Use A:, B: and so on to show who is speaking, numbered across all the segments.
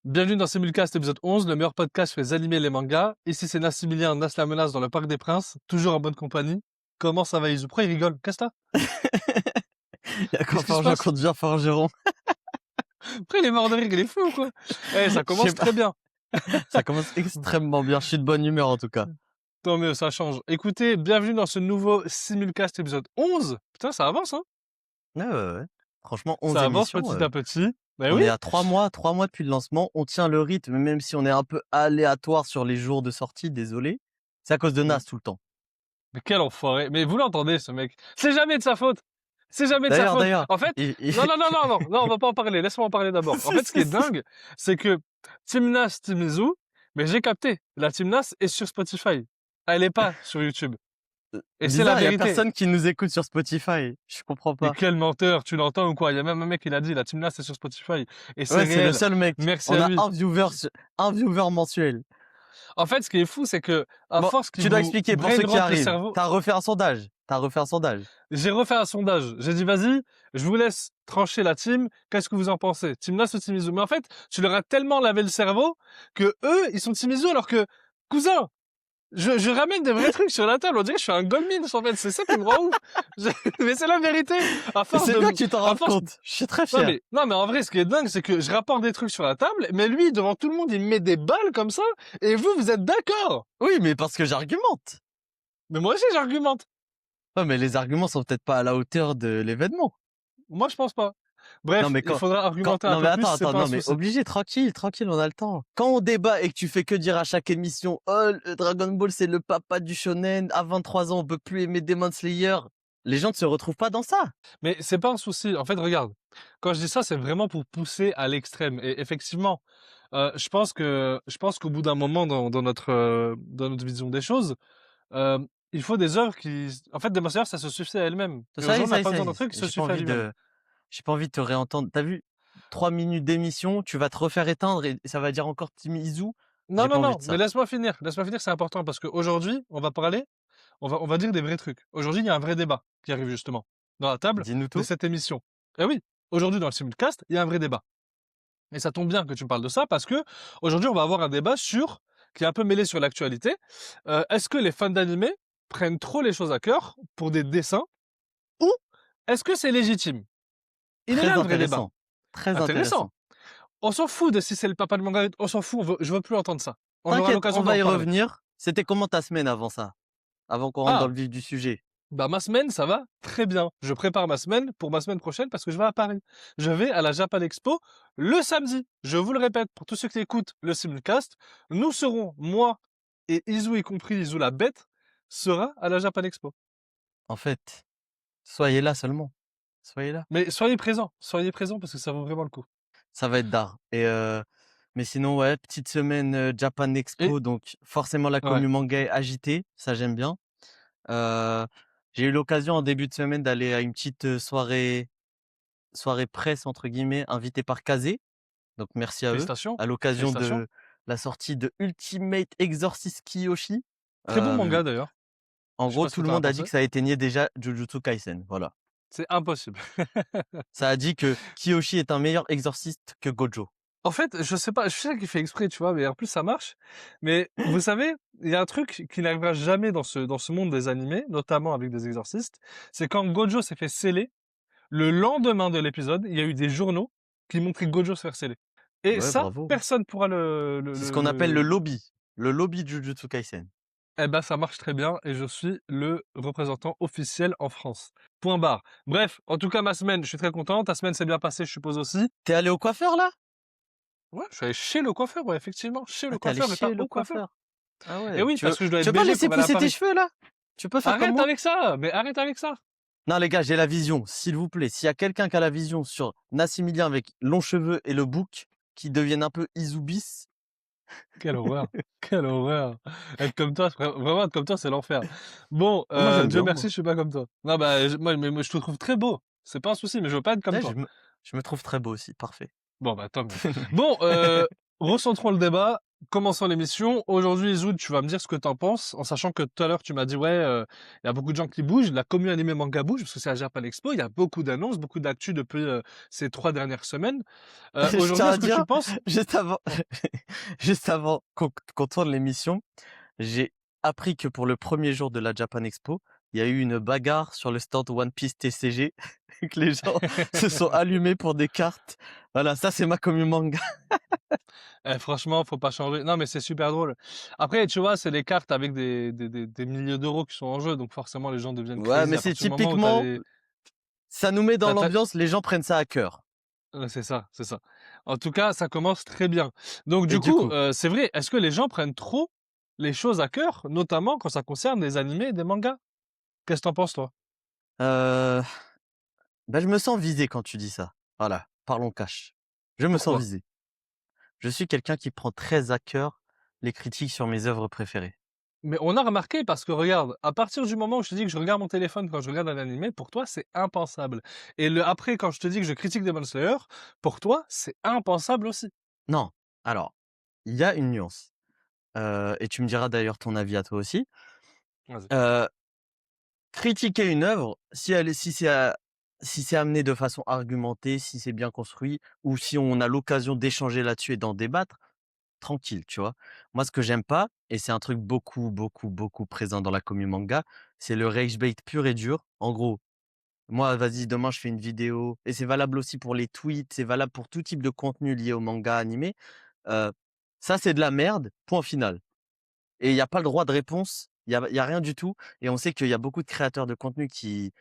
A: Bienvenue dans Simulcast épisode 11, le meilleur podcast sur les animés et les mangas. Ici c'est Nassimilien, Nas la menace dans le Parc des Princes, toujours en bonne compagnie. Comment ça va Izu? Pourquoi il rigole? Qu'est-ce que t'as?
B: Il y a
A: Qu'est-ce
B: quand
A: qui se
B: Forgeron
A: passe?
B: qu'on devient Forgeron.
A: Après il est mort de rire, il est fou ou quoi? Eh, ça
B: Je sais
A: commence
B: pas,
A: très bien.
B: ça commence extrêmement bien. Je suis de bonne humeur en tout cas.
A: Tant mieux, ça change. Écoutez, bienvenue dans ce nouveau Simulcast épisode 11. Putain, ça avance, hein?
B: Ouais, ouais, ouais. Franchement, 11
A: Ça avance
B: émissions.
A: petit à petit. Ben
B: On
A: oui.
B: est à 3 mois depuis le lancement. On tient le rythme, même si on est un peu aléatoire sur les jours de sortie, désolé. C'est à cause de Nas tout le temps.
A: Mais quel enfoiré. Mais vous l'entendez, ce mec. C'est jamais de sa faute. C'est jamais de sa faute.
B: D'ailleurs,
A: En fait, non, on va pas en parler. Laisse-moi en parler d'abord. En fait, ce qui est dingue, c'est que Team Nas, Team Izu, mais j'ai capté. La Team Nas est sur Spotify. Elle est pas sur YouTube. Et c'est la
B: bizarre, il y a
A: vérité.
B: personne qui nous écoute sur Spotify. Je comprends
A: Mais
B: pas.
A: quel menteur, tu l'entends ou quoi? Il y a même un mec qui l'a dit, la Team Nas est sur Spotify. Et c'est
B: Ouais, c'est le
A: réel.
B: seul mec.
A: Merci
B: On
A: à
B: a
A: lui.
B: un viewer mensuel.
A: En fait, ce qui est fou, c'est que, à
B: Bon,
A: force qu'il
B: tu dois
A: vous
B: expliquer pour ceux qui
A: brainrot le
B: arrivent.
A: cerveau,
B: T'as refait un sondage.
A: j'ai refait un sondage. J'ai dit, vas-y, je vous laisse trancher la team. Qu'est-ce que vous en pensez? Team Nas ou Team Izu? Mais en fait, tu leur as tellement lavé le cerveau que eux, ils sont Team Izu alors que, cousin, je ramène des vrais trucs sur la table. On dirait que je suis un goldmine, en fait. C'est ça qui me rend ouf. Mais c'est la vérité. À force
B: C'est
A: de,
B: bien que tu t'en
A: à
B: rendes
A: force,
B: compte. Je suis très
A: non
B: fier.
A: mais en vrai, ce qui est dingue, c'est que je rapporte des trucs sur la table, mais lui, devant tout le monde, il me met des balles comme ça, et vous êtes d'accord.
B: Oui, mais parce que j'argumente.
A: Mais moi aussi, j'argumente.
B: Ouais, mais les arguments sont peut-être pas à la hauteur de l'événement.
A: Moi, je pense pas.
B: Non,
A: Bref,
B: mais
A: il faudra argumenter un
B: non, mais
A: peu plus, c'est
B: attends,
A: pas un
B: non, mais
A: souci.
B: obligé, tranquille, on a le temps. Quand on débat et que tu fais que dire à chaque émission, oh, le Dragon Ball, c'est le papa du shonen, à 23 ans, on peut plus aimer Demon Slayer. Les gens ne se retrouvent pas dans ça.
A: Mais c'est pas un souci. En fait, regarde, quand je dis ça, c'est vraiment pour pousser à l'extrême. Et effectivement, je pense qu'au bout d'un moment dans notre vision des choses, euh, il faut des œuvres qui, en fait, Demon Slayer, ça se suffit à elle-même. Et
B: Ça y
A: aujourd'hui,
B: est,
A: on n'a pas besoin d'un truc qui se suffit à lui-même.
B: j'ai pas envie de te réentendre. T'as vu, 3 minutes d'émission, tu vas te refaire éteindre et ça va dire encore Team Izu.
A: Non,
B: J'ai pas
A: non,
B: envie
A: non,
B: de
A: mais
B: ça.
A: laisse-moi finir. Laisse-moi finir, c'est important parce qu'aujourd'hui, on va parler, on va dire des vrais trucs. Aujourd'hui, il y a un vrai débat qui arrive justement dans la table
B: Dis-nous
A: de
B: tout.
A: cette émission. Eh oui, aujourd'hui, dans le simulcast, il y a un vrai débat. Et ça tombe bien que tu me parles de ça parce que aujourd'hui, on va avoir un débat qui est un peu mêlé sur l'actualité. Est-ce que les fans d'animé prennent trop les choses à cœur pour des dessins ou est-ce que c'est légitime? Il est
B: Très
A: là le vrai débat.
B: intéressant. Très
A: Intéressant.
B: intéressant.
A: On s'en fout de si c'est le papa de manga, on s'en fout, je veux plus entendre ça. On aura
B: T'inquiète, on
A: l'occasion
B: va
A: d'en
B: y
A: reparler.
B: revenir. C'était comment ta semaine avant ça? Avant qu'on rentre dans
A: Ah,
B: le vif du sujet.
A: bah ma semaine, ça va très bien. Je prépare ma semaine pour ma semaine prochaine parce que je vais à Paris. Je vais à la Japan Expo le samedi. Je vous le répète, pour tous ceux qui écoutent le simulcast, nous serons, moi et Izu y compris, Izu la bête, sera à la Japan Expo.
B: En fait, soyez là seulement. Soyez là.
A: Mais soyez présents parce que ça vaut vraiment le coup.
B: Ça va être d'art. Mais sinon, ouais, petite semaine Japan
A: Et,
B: Expo, donc forcément la
A: ouais,
B: commu manga est agitée, ça j'aime bien. Euh, j'ai eu l'occasion en début de semaine d'aller à une petite soirée presse entre guillemets, invitée par Kazé. Donc merci à eux.
A: félicitations,
B: À l'occasion
A: félicitations.
B: de la sortie de Ultimate Exorcist Kiyoshi.
A: Très bon
B: Euh,
A: manga d'ailleurs.
B: en
A: Je sais
B: gros,
A: pas ce que
B: tout le
A: t'en as
B: monde a dit
A: pensé.
B: que ça éteignait déjà Jujutsu Kaisen. Voilà.
A: C'est impossible.
B: Ça a dit que Kiyoshi est un meilleur exorciste que Gojo.
A: En fait, je sais pas, je sais qu'il fait exprès, tu vois, mais en plus ça marche. Mais vous savez, il y a un truc qui n'arrivera jamais dans ce monde des animés, notamment avec des exorcistes, c'est quand Gojo s'est fait sceller, le lendemain de l'épisode, il y a eu des journaux qui montraient Gojo se faire sceller. Et
B: Ouais,
A: ça,
B: bravo.
A: personne pourra
B: C'est ce qu'on appelle le lobby. Le lobby de Jujutsu Kaisen.
A: Eh ben, ça marche très bien et je suis le représentant officiel en France. Point barre. Bref, en tout cas, ma semaine, je suis très content. Ta semaine s'est bien passée, je suppose aussi.
B: T'es allé au coiffeur là?
A: Ouais, je suis allé chez le coiffeur, ouais, effectivement, chez le
B: Ah, t'es allé
A: coiffeur et pas
B: chez le
A: au coiffeur.
B: coiffeur. Ah
A: Et
B: ouais.
A: oui,
B: Tu
A: parce
B: veux,
A: que je dois
B: tu
A: être
B: veux pas
A: BG
B: laisser
A: pour aller à
B: pousser tes
A: Paris.
B: cheveux là? Tu peux faire comme
A: Arrête
B: moi?
A: avec ça, mais arrête avec ça.
B: Non les gars, j'ai la vision, s'il vous plaît. S'il y a quelqu'un qui a la vision sur Nassimilien avec longs cheveux et le bouc qui deviennent un peu Izubis,
A: Quelle horreur, quelle horreur. Être comme toi, vraiment être comme toi, c'est l'enfer. Bon,
B: moi j'aime
A: Dieu
B: bien moi.
A: merci, je suis pas comme toi. Non, bah, moi, je te trouve très beau. C'est pas un souci, mais je veux pas être comme
B: Ouais,
A: toi.
B: je me trouve très beau aussi, parfait.
A: Bon, bah, tant mieux. Bon, recentrons le débat. commençons l'émission. Aujourd'hui, Zoud, tu vas me dire ce que t'en penses, en sachant que tout à l'heure, tu m'as dit, ouais, il y a beaucoup de gens qui bougent, la commu animé manga bouge, parce que c'est à Japan Expo, il y a beaucoup d'annonces, beaucoup d'actu depuis ces 3 dernières semaines.
B: Je
A: Aujourd'hui,
B: tiens à
A: est-ce que tu
B: dire,
A: penses...
B: juste avant, juste avant qu'on tourne l'émission, j'ai appris que pour le premier jour de la Japan Expo, il y a eu une bagarre sur le stand One Piece TCG, que les gens se sont allumés pour des cartes. Voilà, ça c'est ma commu manga.
A: Franchement, faut pas changer. Non, mais c'est super drôle. Après, tu vois, c'est les cartes avec des milliers d'euros qui sont en jeu, donc forcément, les gens deviennent
B: Ouais,
A: crazy
B: mais
A: à
B: c'est
A: partir du moment où t'as
B: typiquement,
A: les...
B: ça nous met dans
A: t'as-
B: l'ambiance, les gens prennent ça à cœur.
A: c'est ça, c'est ça. En tout cas, ça commence très bien. Donc,
B: Et
A: du
B: du
A: coup,
B: coup,
A: c'est vrai, est-ce que les gens prennent trop les choses à cœur, notamment quand ça concerne des animés et des mangas? Qu'est-ce que t'en penses, toi?
B: euh, bah, je me sens visé quand tu dis ça. Voilà, parlons cash. Je me sens
A: Pourquoi?
B: visé. Je suis quelqu'un qui prend très à cœur les critiques sur mes œuvres préférées.
A: Mais on a remarqué parce que regarde, à partir du moment où je te dis que je regarde mon téléphone quand je regarde un animé, pour toi, c'est impensable. Et le après, quand je te dis que je critique Demon Slayer, pour toi, c'est impensable aussi.
B: Non, alors, il y a une nuance. Et tu me diras d'ailleurs ton avis à toi aussi.
A: Vas-y.
B: Heu, Critiquer une œuvre, si c'est amené de façon argumentée, si c'est bien construit ou si on a l'occasion d'échanger là-dessus et d'en débattre, tranquille, tu vois? Moi, ce que j'aime pas et c'est un truc beaucoup, beaucoup, beaucoup présent dans la commu manga, c'est le rage bait pur et dur. En gros, moi, vas-y, demain, je fais une vidéo et c'est valable aussi pour les tweets, c'est valable pour tout type de contenu lié au manga animé. Heu, Ça, c'est de la merde, point final. Et il y a pas le droit de réponse, il y a rien du tout et on sait qu'il y a beaucoup de créateurs de contenu qui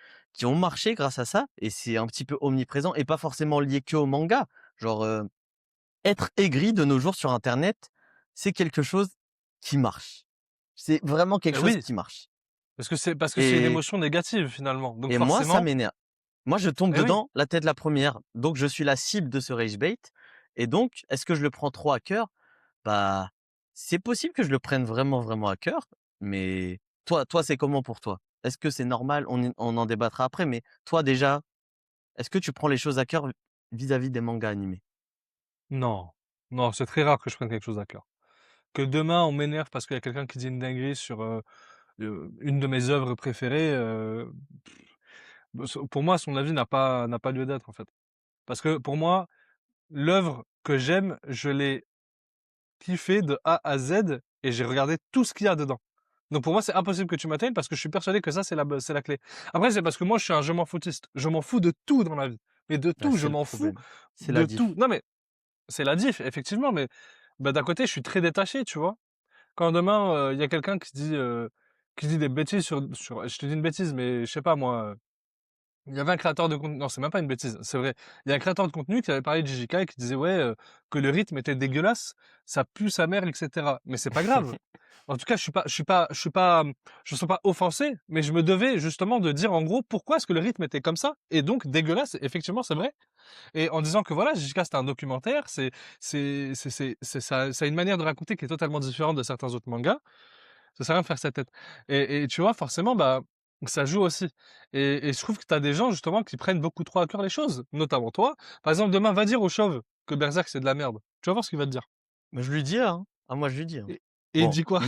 B: ont marché grâce à ça et c'est un petit peu omniprésent et pas forcément lié qu'au manga. Genre, être aigri de nos jours sur internet, c'est quelque chose qui marche. C'est vraiment quelque chose
A: Oui,
B: qui marche
A: parce que c'est une
B: et
A: émotion négative finalement. Donc
B: moi, ça
A: forcément,
B: m'énerve. Moi, je tombe
A: eh oui.
B: dedans la tête la première, donc je suis la cible de ce rage bait et donc est-ce que je le prends trop à cœur? Bah, c'est possible que je le prenne vraiment, vraiment à cœur, mais toi, c'est comment pour toi? Est-ce que c'est normal? On en débattra après, mais toi déjà, est-ce que tu prends les choses à cœur vis-à-vis des mangas animés?
A: Non, non, c'est très rare que je prenne quelque chose à cœur. Que demain on m'énerve parce qu'il y a quelqu'un qui dit une dinguerie sur une de mes œuvres préférées, pour moi, son avis n'a pas lieu d'être en fait. Parce que pour moi, l'œuvre que j'aime, je l'ai kiffée de A à Z et j'ai regardé tout ce qu'il y a dedans. Donc pour moi, c'est impossible que tu m'atteignes parce que je suis persuadé que ça, c'est la clé. Après, c'est parce que moi, je suis un je m'en foutiste. Je m'en fous de tout dans la vie. Mais de
B: Ah,
A: tout, je
B: c'est le
A: m'en fous
B: problème. C'est la
A: de tout.
B: diff.
A: Non, mais c'est la diff, effectivement, mais bah, d'un côté, je suis très détaché, tu vois. Quand demain, il y a quelqu'un qui dit des bêtises je te dis une bêtise, mais je sais pas moi, il y avait un créateur de contenu, non, c'est même pas une bêtise, c'est vrai. Il y a un créateur de contenu qui avait parlé de JJK et qui disait, ouais, que le rythme était dégueulasse, ça pue sa mère, et cetera. Mais c'est pas grave. En tout cas, je me sens pas offensé, mais je me devais justement de dire en gros pourquoi est-ce que le rythme était comme ça et donc dégueulasse. Effectivement, c'est vrai. Et en disant que voilà, JJK c'est un documentaire, ça a une manière de raconter qui est totalement différente de certains autres mangas. Ça sert à rien de faire sa tête. Et tu vois, forcément, bah, ça joue aussi. Et je trouve que tu as des gens, justement, qui prennent beaucoup trop à cœur les choses, notamment toi. Par exemple, demain, va dire au chauve que Berserk, c'est de la merde. Tu vas voir ce qu'il va te dire.
B: Mais je lui dis, hein. Ah moi je lui dis, hein.
A: Et il
B: Bon,
A: dit quoi?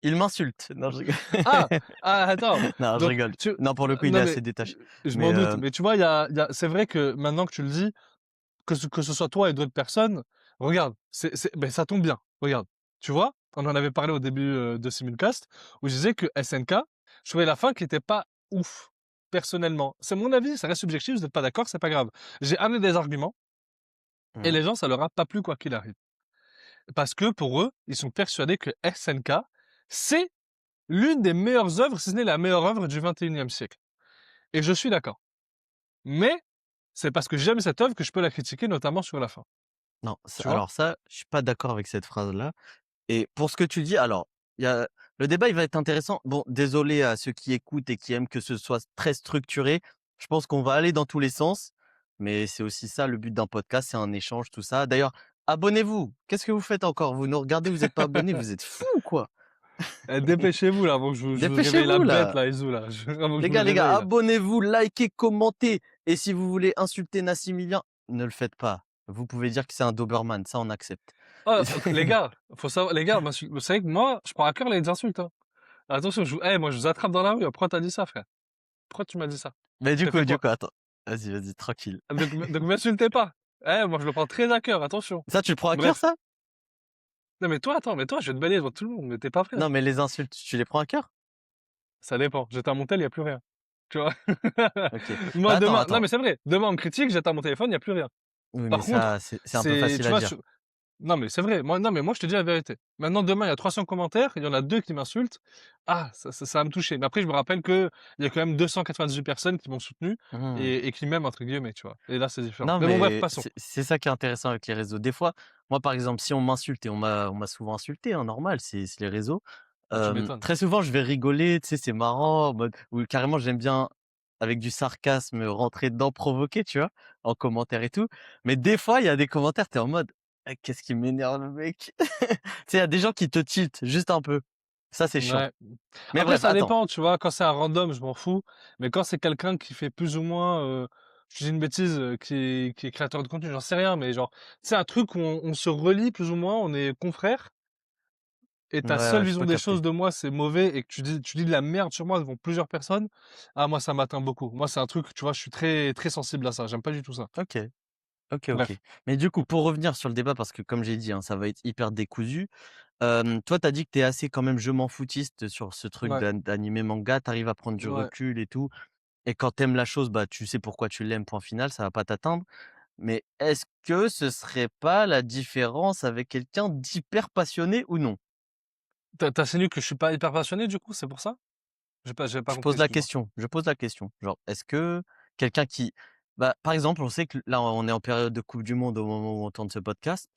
B: il m'insulte. Non, je rigole.
A: Ah! Ah, attends.
B: Non, je
A: Donc,
B: rigole. Non, pour le coup, il est
A: non, mais
B: assez détaché.
A: je
B: Mais
A: m'en doute. Mais tu vois, c'est vrai que maintenant que tu le dis, que ce soit toi et d'autres personnes, regarde, ben, ça tombe bien. Regarde. Tu vois, on en avait parlé au début de Simulcast, où je disais que SNK, je trouvais la fin qui était pas ouf, personnellement. C'est mon avis, ça reste subjectif, vous n'êtes pas d'accord, c'est pas grave. J'ai amené des arguments, et
B: mmh.
A: les gens, ça leur a pas plu quoi qu'il arrive. Parce que pour eux, ils sont persuadés que SNK, c'est l'une des meilleures œuvres, si ce n'est la meilleure œuvre du 21e siècle. Et je suis d'accord. Mais, c'est parce que j'aime cette œuvre que je peux la critiquer, notamment sur la fin.
B: Non, ça
A: Tu vois?
B: alors ça, je suis pas d'accord avec cette phrase-là et pour ce que tu dis, alors, il y a le débat, il va être intéressant. Bon, désolé à ceux qui écoutent et qui aiment que ce soit très structuré. Je pense qu'on va aller dans tous les sens, mais c'est aussi ça le but d'un podcast, c'est un échange, tout ça. D'ailleurs, abonnez-vous! Qu'est-ce que vous faites encore? Vous nous regardez, vous êtes pas abonnés, vous êtes fous ou quoi?
A: Dépêchez-vous là, avant que je vous réveille la
B: Dépêchez-vous
A: bête
B: là!
A: là, Izu là. Avant que je vous le
B: Les gars,
A: réveille là.
B: abonnez-vous, likez, commentez et si vous voulez insulter Nassimilien, ne le faites pas. Vous pouvez dire que c'est un Doberman, ça on accepte.
A: Oh, les gars, faut savoir, les gars, vous savez que moi, je prends à cœur les insultes, hein. Attention, moi, je vous attrape dans la rue. Pourquoi t'as dit ça, frère? Pourquoi tu m'as dit ça?
B: Mais
A: Je t'ai fait
B: du
A: quoi?
B: coup, attends. Vas-y, tranquille.
A: Donc m'insultez pas. Moi, je le prends très à cœur, attention.
B: Ça, tu le prends à cœur,
A: Bref.
B: ça?
A: Non, mais toi, attends, je vais te balayer devant tout le monde, mais t'es pas prêt.
B: Non, mais les insultes, tu les prends à cœur?
A: Ça dépend. J'éteins mon tel, il y a plus rien. Tu vois?
B: Ok.
A: Moi,
B: Bah
A: demain, non,
B: attends.
A: mais c'est vrai. Demain, on me critique, j'éteins mon téléphone, il y a plus rien.
B: Oui, mais
A: Par contre,
B: ça, c'est un peu facile
A: tu
B: à
A: vois,
B: dire.
A: non, mais c'est vrai. Moi, non, mais moi, je te dis la vérité. Maintenant, demain, il y a 300 commentaires, il y en a 2 qui m'insultent. Ah, ça va me toucher. Mais après, je me rappelle que il y a quand même 298 personnes qui m'ont soutenu
B: Mmh.
A: et qui m'aiment, entre guillemets, tu vois. Et là, c'est différent.
B: Non,
A: Mais bon, bref,
B: mais
A: passons.
B: c'est ça qui est intéressant avec les réseaux. Des fois, moi, par exemple, si on m'insulte et on m'a souvent insulté, hein, normal, c'est les réseaux.
A: Ah, tu m'étonnes.
B: Très souvent, je vais rigoler, tu sais, c'est marrant, en mode ou carrément, j'aime bien, avec du sarcasme, rentrer dedans, provoquer, tu vois? En commentaire et tout. Mais des fois, il y a des commentaires, tu es en mode: «Ah, qu'est-ce qui m'énerve le mec?» Tu sais, il y a des gens qui te tiltent juste un peu. Ça, c'est chiant.
A: Ouais.
B: Mais
A: Après,
B: bref,
A: ça
B: attends.
A: dépend, tu vois. Quand c'est un random, je m'en fous. Mais quand c'est quelqu'un qui fait plus ou moins, je dis une bêtise, qui est créateur de contenu, j'en sais rien, mais genre, c'est un truc où on se relie plus ou moins, on est confrères. Et ta seule
B: Ouais, je
A: vision
B: peux
A: des
B: capter.
A: choses de moi, c'est mauvais et que tu dis de la merde sur moi devant plusieurs personnes, ah moi ça m'atteint beaucoup. Moi c'est un truc, tu vois, je suis très très sensible à ça, j'aime pas du tout ça.
B: OK. OK.
A: Bref,
B: Mais du coup, pour revenir sur le débat, parce que comme j'ai dit, hein, ça va être hyper décousu. Toi, tu as dit que tu es assez quand même je m'en foutiste sur ce truc
A: ouais,
B: d'animé manga, tu arrives à prendre du
A: ouais.
B: recul et tout et quand tu aimes la chose, bah, tu sais pourquoi tu l'aimes, point final, ça va pas t'atteindre. Mais est-ce que ce serait pas la différence avec quelqu'un d'hyper passionné ou non?
A: Tu as insinué que je suis pas hyper passionné du coup, c'est pour ça? J'ai pas compris, excuse-moi.
B: Je pose la question. Genre, est-ce que quelqu'un qui bah, par exemple, on sait que là, on est en période de coupe du monde au moment où on tourne ce podcast.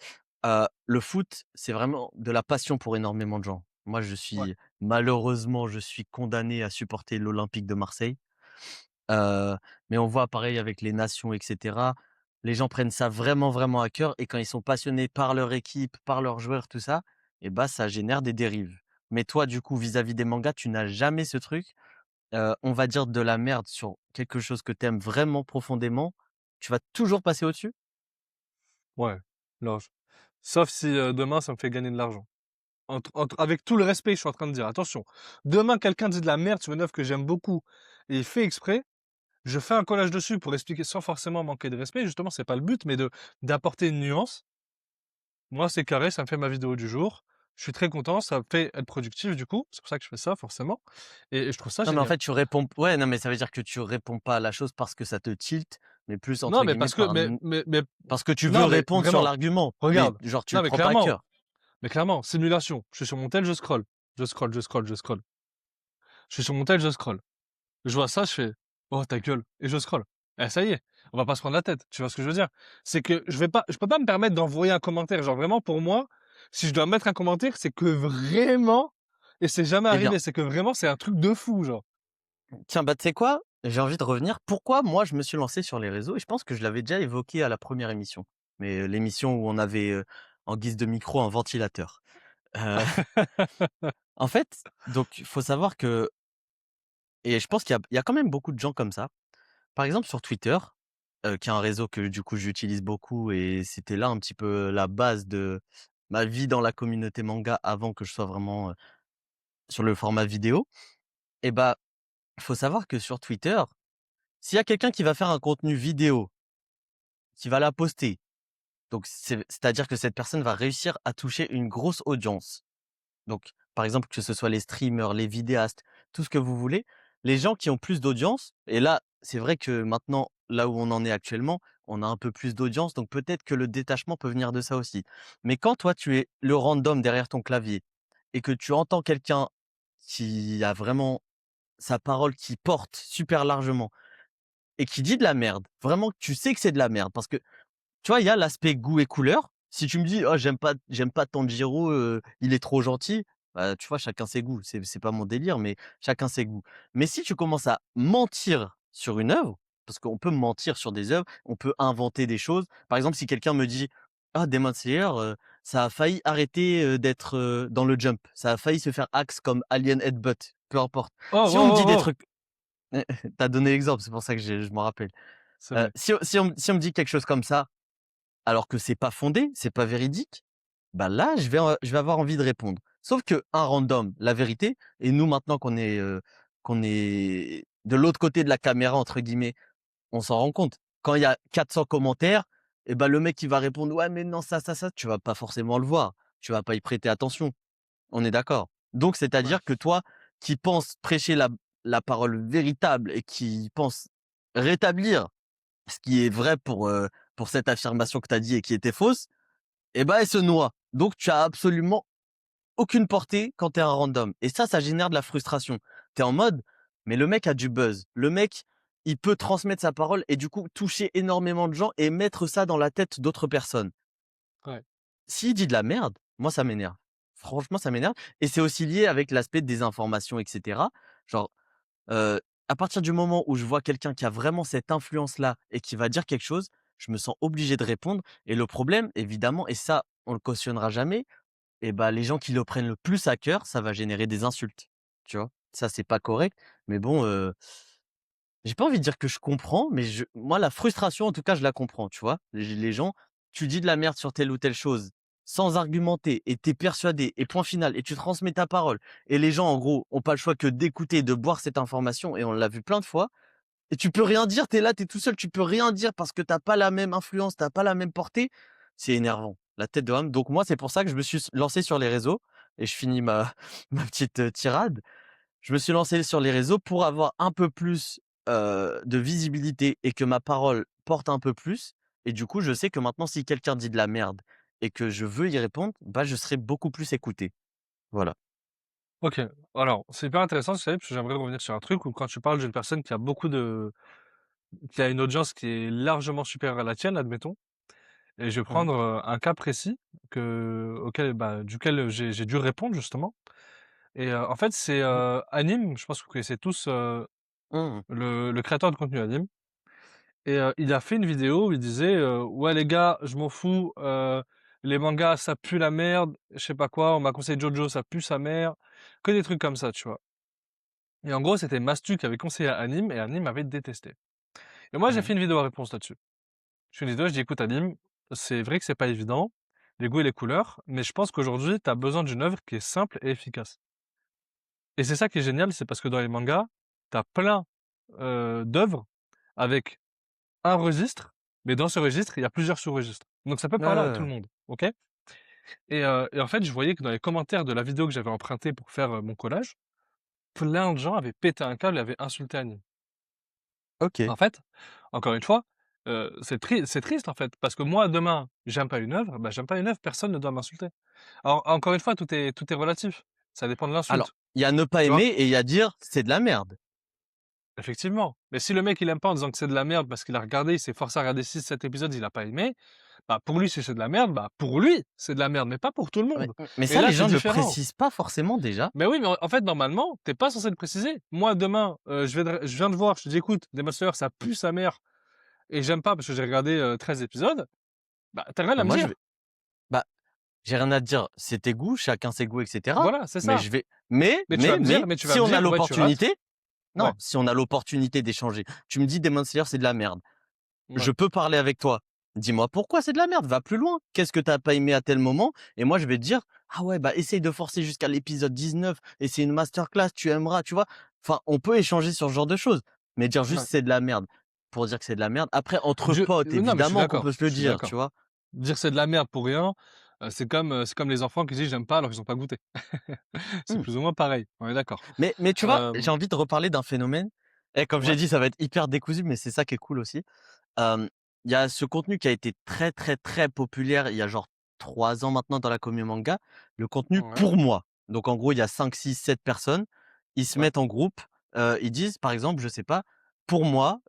B: Le foot, c'est vraiment de la passion pour énormément de gens. Moi,
A: Ouais,
B: malheureusement, je suis condamné à supporter l'Olympique de Marseille. Heu, mais on voit pareil avec les nations et cetera. Les gens prennent ça vraiment, vraiment à cœur et quand ils sont passionnés par leur équipe, par leurs joueurs, tout ça et bah, ça génère des dérives. Mais toi, du coup, vis-à-vis des mangas, tu n'as jamais ce truc? On va dire de la merde sur quelque chose que tu aimes vraiment profondément, tu vas toujours passer au-dessus?
A: ouais, large. Sauf si, demain ça me fait gagner de l'argent. Avec tout le respect que je suis en train de dire, attention. Demain quelqu'un dit de la merde sur une œuvre que j'aime beaucoup et il fait exprès, je fais un collage dessus pour expliquer sans forcément manquer de respect, justement c'est pas le but, mais de d'apporter une nuance. Moi, c'est carré, ça me fait ma vidéo du jour. Je suis très content, ça me fait être productif du coup. C'est pour ça que je fais ça forcément et je trouve ça
B: Non, mais en
A: génial.
B: fait, tu réponds ouais, non, mais ça veut dire que tu réponds pas à la chose parce que ça te tilte, mais plus
A: Non,
B: entre
A: mais
B: guillemets
A: parce que
B: par n
A: mais
B: parce que tu veux
A: non, mais
B: répondre sur
A: vraiment,
B: l'argument, mais
A: regarde.
B: genre tu le
A: Non,
B: prends pas à cœur.
A: mais clairement, simulation. Je suis sur mon tel, je scrolle. Je scrolle, je scrolle, je scrolle. Je suis sur mon tel, je scrolle. Je vois ça, je fais: «Oh ta gueule» et je scrolle. Eh ça y est, on va pas se prendre la tête. Tu vois ce que je veux dire? C'est que je peux pas me permettre d'envoyer un commentaire. Genre vraiment pour moi, si je dois mettre un commentaire, c'est que vraiment et c'est jamais
B: Eh bien,
A: arrivé, c'est que vraiment c'est un truc de fou, genre.
B: tiens, bah, tu sais quoi? J'ai envie de revenir. Pourquoi moi je me suis lancé sur les réseaux? Et je pense que je l'avais déjà évoqué à la première émission, mais l'émission où on avait, en guise de micro un ventilateur. Heu, en fait, donc il faut savoir que et je pense qu'il y a quand même beaucoup de gens comme ça. Par exemple sur Twitter, qui est un réseau que du coup j'utilise beaucoup et c'était là un petit peu la base de ma vie dans la communauté manga avant que je sois vraiment, sur le format vidéo. Et bah, il faut savoir que sur Twitter, s'il y a quelqu'un qui va faire un contenu vidéo, qui va la poster, donc c'est-à-dire que cette personne va réussir à toucher une grosse audience. Donc, par exemple, que ce soit les streamers, les vidéastes, tout ce que vous voulez, les gens qui ont plus d'audience et là, c'est vrai que maintenant, là où on en est actuellement, on a un peu plus d'audience, donc peut-être que le détachement peut venir de ça aussi. Mais quand toi, tu es le random derrière ton clavier et que tu entends quelqu'un qui a vraiment sa parole qui porte super largement et qui dit de la merde, vraiment que tu sais que c'est de la merde parce que tu vois, il y a l'aspect goût et couleur. Si tu me dis: «Oh j'aime pas Tanjiro, il est trop gentil», bah, tu vois, chacun ses goûts. C'est pas mon délire, mais chacun ses goûts. Mais si tu commences à mentir sur une œuvre, parce qu'on peut mentir sur des œuvres, on peut inventer des choses. Par exemple, si quelqu'un me dit: «Ah Demon Slayer, ça a failli arrêter, d'être, dans le Jump. Ça a failli se faire axe comme Alien Headbutt», peu importe.
A: Oh,
B: Si on me dit
A: oh,
B: des
A: oh, oh!
B: trucs tu donné l'exemple, c'est pour ça que je m'en rappelle.
A: C'est vrai.
B: Si on me dit quelque chose comme ça alors que c'est pas fondé, c'est pas véridique, bah là, je vais avoir envie de répondre. Sauf que un random, la vérité, et nous maintenant qu'on est de l'autre côté de la caméra entre guillemets, on s'en rend compte. Quand il y a 400 commentaires, et ben le mec qui va répondre ouais mais non ça, tu vas pas forcément le voir, tu vas pas y prêter attention. On est d'accord. Donc
A: Ouais,
B: c'est-à-dire que toi, qui penses prêcher la parole véritable et qui penses rétablir ce qui est vrai pour cette affirmation que tu as dit et qui était fausse, et ben elle se noie. Donc tu as absolument aucune portée quand tu es un random. Et ça génère de la frustration. Tu es en mode, mais le mec a du buzz. Le mec, il peut transmettre sa parole et du coup toucher énormément de gens et mettre ça dans la tête d'autres personnes.
A: ouais,
B: S'il dit de la merde, moi ça m'énerve. Franchement, ça m'énerve. Et c'est aussi lié avec l'aspect des informations, etc. Genre, Heu, à partir du moment où je vois quelqu'un qui a vraiment cette influence-là et qui va dire quelque chose, je me sens obligé de répondre et le problème évidemment et ça, on le cautionnera jamais et bah, les gens qui le prennent le plus à cœur, ça va générer des insultes, tu vois? Ça, c'est pas correct, mais bon, j'ai pas envie de dire que je comprends, mais moi, la frustration, en tout cas, je la comprends, tu vois? Les gens, tu dis de la merde sur telle ou telle chose, sans argumenter et tu persuadé et point final et tu transmets ta parole et les gens, en gros, ont pas le choix que d'écouter, de boire cette information et on l'a vu plein de fois et tu peux rien dire, tu es là, tu es tout seul, tu peux rien dire parce que tu pas la même influence, tu pas la même portée. C'est énervant, la tête de rame. Donc moi, c'est pour ça que je me suis lancé sur les réseaux et je finis ma ma petite, tirade. Je me suis lancé sur les réseaux pour avoir un peu plus, de visibilité et que ma parole porte un peu plus et du coup, je sais que maintenant si quelqu'un dit de la merde et que je veux y répondre, bah, je serai beaucoup plus écouté. Voilà.
A: OK. Alors, c'est hyper intéressant, tu sais, parce que j'aimerais revenir sur un truc où quand tu parles d'une personne qui a une audience qui est largement supérieure à la tienne, admettons, et je vais
B: Mmh.
A: prendre, un cas précis duquel j'ai dû répondre justement et en fait, c'est,
B: Mmh.
A: Hanim, je pense que vous connaissez tous,
B: Mmh.
A: le créateur de contenu Hanim. Et il a fait une vidéo où il disait, «Ouais les gars, je m'en fous, les mangas ça pue la merde, je sais pas quoi, on m'a conseillé JoJo, ça pue sa mère», que des trucs comme ça, tu vois? Et en gros, c'était Mastu qui avait conseillé à Hanim et Hanim avait détesté. Et moi, j'ai
B: Mmh.
A: fait une vidéo à réponse là-dessus. Je fais une vidéo, je dis: «Écoute Hanim, c'est vrai que c'est pas évident, les goûts et les couleurs, mais je pense qu'aujourd'hui, tu as besoin d'une œuvre qui est simple et efficace». Et c'est ça qui est génial, c'est parce que dans les mangas, tu as plein, d'œuvres avec un registre, mais dans ce registre, il y a plusieurs sous-registres. Donc ça peut
B: Ouais, ouais,
A: parler à tout
B: ouais.
A: le monde, OK? Et en fait, je voyais que dans les commentaires de la vidéo que j'avais empruntée pour faire, mon collage, plein de gens avaient pété un câble et avaient insulté Annie.
B: OK.
A: En fait, encore une fois, c'est triste, en fait, parce que moi, demain, j'aime pas une œuvre, bah, j'aime pas une œuvre, personne ne doit m'insulter. Alors, encore une fois, tout est relatif. Ça dépend de
B: Alors,
A: l'insulte,
B: il y a ne pas
A: tu vois?
B: aimer et il y a dire: «C'est de la merde».
A: Effectivement. Mais si le mec, il aime pas en disant que c'est de la merde parce qu'il a regardé, il s'est forcé à regarder 6, 7 épisodes, il a pas aimé, bah, pour lui, si c'est de la merde, bah, pour lui, c'est de la merde, mais pas pour tout le
B: Mais
A: monde.
B: mais
A: Et
B: ça,
A: là,
B: les
A: c'est
B: gens le
A: différent.
B: précisent pas forcément déjà.
A: Mais oui, mais en fait, normalement, t'es pas censé le préciser. Moi, demain, je viens de voir, je te dis: «Écoute, Demon Slayer, ça pue sa mère et j'aime pas parce que j'ai regardé, 13 épisodes», bah, tu rien à
B: Bah,
A: me
B: moi, je vais
A: dire.
B: bah, j'ai rien à te dire, c'est tes goûts, chacun ses goûts et cetera.
A: Voilà, c'est
B: Mais
A: ça.
B: je vais mais
A: Mais tu vas
B: mais
A: me dire
B: mais
A: mais tu vas
B: si
A: me
B: on a
A: dire: «Ouais, tu rates».
B: l'opportunité
A: Ouais,
B: non, si on a l'opportunité d'échanger, tu me dis: «Demon Slayer, c'est de la merde». Je
A: ouais,
B: peux parler avec toi. Dis-moi pourquoi c'est de la merde, va plus loin. Qu'est-ce que tu as pas aimé à tel moment? Et moi, je vais te dire: «Ah ouais, bah, essaye de forcer jusqu'à l'épisode 19 et c'est une masterclass, tu aimeras», tu vois? Enfin, on peut échanger sur ce genre de choses, mais dire juste:
A: ouais.
B: «C'est de la merde», pour dire que c'est de la merde. Après, entre potes,
A: Non, mais
B: évidemment qu'on peut se le
A: je suis
B: dire, tu
A: d'accord.
B: vois?
A: Dire c'est de la merde pour rien, c'est comme les enfants qui disent: «J'aime pas» alors qu'ils ont pas goûté. C'est
B: Mmh.
A: plus ou moins pareil, on est d'accord.
B: Mais tu vois, j'ai
A: Hem,
B: envie de reparler d'un phénomène et comme j'ai
A: ouais,
B: dit, ça va être hyper décousu, mais c'est ça qui est cool aussi. Hem, il y a ce contenu qui a été très, très, très populaire il y a genre 3 ans maintenant dans la commu manga, le contenu
A: ouais,
B: «pour moi». Donc en gros, il y a 5, 6, 7 personnes, ils se
A: ouais.
B: mettent en groupe, ils disent par exemple, je sais pas: «Pour moi,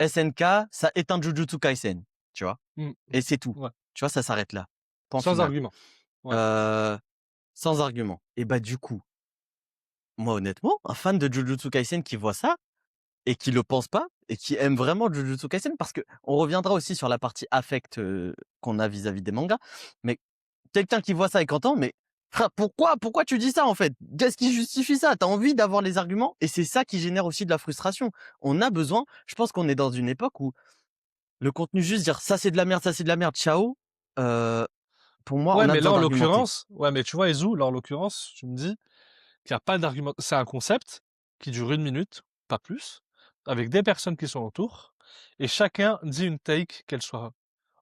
B: SNK, ça éteint Jujutsu Kaisen», tu vois?
A: Mmh.
B: Et c'est tout.
A: Ouais.
B: Tu vois, ça s'arrête là. Point
A: Sans
B: final.
A: argument. Ouais.
B: Heu, sans argument et bah, du coup, moi honnêtement, un fan de Jujutsu Kaisen qui voit ça et qui le pense pas et qui aime vraiment Jujutsu Kaisen parce que on reviendra aussi sur la partie affect, qu'on a vis-à-vis des mangas. Mais quelqu'un qui voit ça et qui entend: «Mais frère, pourquoi tu dis ça en fait? Qu'est-ce qui justifie ça?» Tu as envie d'avoir les arguments et c'est ça qui génère aussi de la frustration. On a besoin je pense qu'on est dans une époque où Le contenu, juste dire ça c'est de la merde, ciao. Pour moi,
A: Ouais,
B: on a
A: mais là,
B: besoin
A: en
B: d'argumenter.
A: l'occurrence, ouais, mais tu vois, Ezou, là, en l'occurrence, tu me dis qu'il n'y a pas d'argument. C'est un concept qui dure 1 minute, pas plus, avec des personnes qui sont autour, et chacun dit une take, qu'elle soit,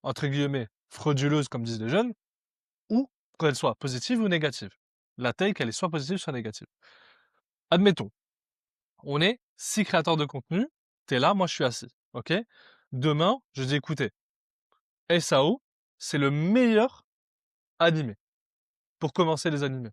A: entre guillemets, frauduleuse, comme disent les jeunes, ou qu'elle soit positive ou négative. La take, elle est soit positive, soit négative. Admettons, on est 6 créateurs de contenu, t'es là, moi je suis assis, ok? Demain, je dis, écoutez, SAO, c'est le meilleur animé, pour commencer les animés.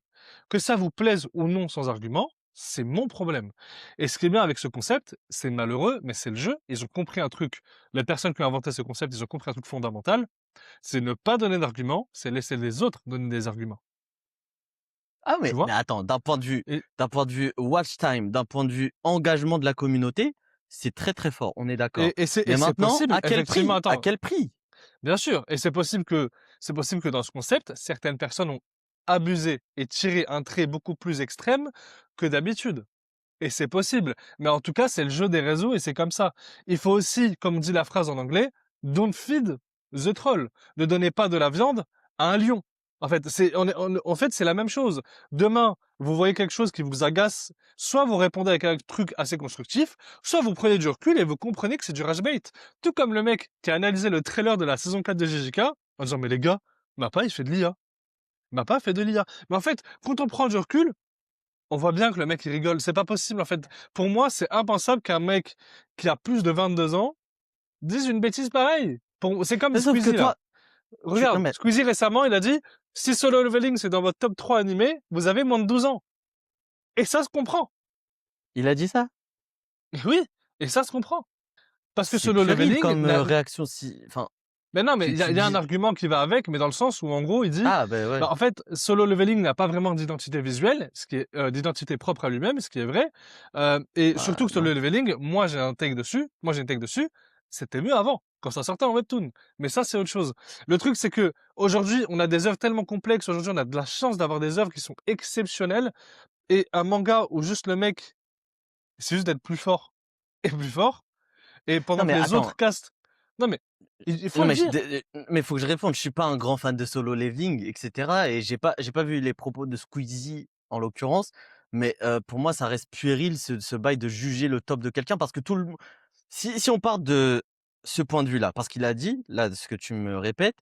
A: Que ça vous plaise ou non sans argument, c'est mon problème. Et ce qui est bien avec ce concept, c'est malheureux, mais c'est le jeu. Ils ont compris un truc. Les personnes qui ont inventé ce concept, ils ont compris un truc fondamental. C'est ne pas donner d'arguments, c'est laisser les autres donner des arguments.
B: Ah
A: Tu
B: mais
A: vois?
B: attends,
A: Et,
B: d'un point de vue watch time, d'un point de vue engagement de la communauté, c'est très, très fort, on est d'accord.
A: et
B: Mais
A: c'est
B: maintenant,
A: possible,
B: à quel
A: effectivement,
B: prix? À
A: attends,
B: quel prix?
A: bien sûr, et c'est possible que dans ce concept, certaines personnes ont abusé et tiré un trait beaucoup plus extrême que d'habitude. Et c'est possible. Mais en tout cas, c'est le jeu des réseaux et c'est comme ça. Il faut aussi, comme dit la phrase en anglais, don't feed the troll. Ne donnez pas de la viande à un lion. En fait, en fait, c'est la même chose. Demain, vous voyez quelque chose qui vous agace, soit vous répondez avec un truc assez constructif, soit vous prenez du recul et vous comprenez que c'est du rage bait. Tout comme le mec qui a analysé le trailer de la saison 4 de JJK en disant, mais les gars, Mappa, il fait de l'IA. Mappa fait de l'IA. Mais en fait, quand on prend du recul, on voit bien que le mec il rigole. C'est pas possible en fait. Pour moi, c'est impensable qu'un mec qui a plus de 22 ans dise une bêtise pareille. C'est comme
B: Mais sauf que
A: Squeezie là.
B: toi, non
A: Regarde,
B: mais
A: Squeezie récemment, il a dit si Solo Leveling c'est dans votre top 3 animé, vous avez moins de 12 ans. Et ça se comprend.
B: il a dit ça?
A: Et oui, et ça se comprend. Parce que
B: C'est
A: Solo
B: puéril
A: Leveling
B: comme, réaction si enfin,
A: mais non, mais
B: tu
A: il y a un
B: dis
A: argument qui va avec, mais dans le sens où, en gros, il dit,
B: ah ben ouais.
A: bah, en fait, Solo Leveling n'a pas vraiment d'identité visuelle, ce qui est d'identité propre à lui-même, ce qui est vrai. Et
B: Bah
A: surtout que
B: non.
A: Solo Leveling, moi j'ai une take dessus, c'était mieux avant, quand ça sortait en webtoon. Mais ça, c'est autre chose. Le truc, c'est que aujourd'hui, on a des œuvres tellement complexes. Aujourd'hui, on a de la chance d'avoir des œuvres qui sont exceptionnelles. Et un manga où juste le mec, c'est juste d'être plus fort et plus fort. Et
B: Non
A: pendant que
B: mais
A: les
B: attends,
A: autres castent. Non, mais il faut
B: non
A: le
B: mais
A: dire.
B: mais faut que je réponde. Je suis pas un grand fan de Solo Leveling, et cetera, et j'ai pas vu les propos de Squeezie en l'occurrence, mais pour moi, ça reste puéril ce bail de juger le top de quelqu'un parce que tout le si on part de ce point de vue-là, parce qu'il a dit, là, ce que tu me répètes,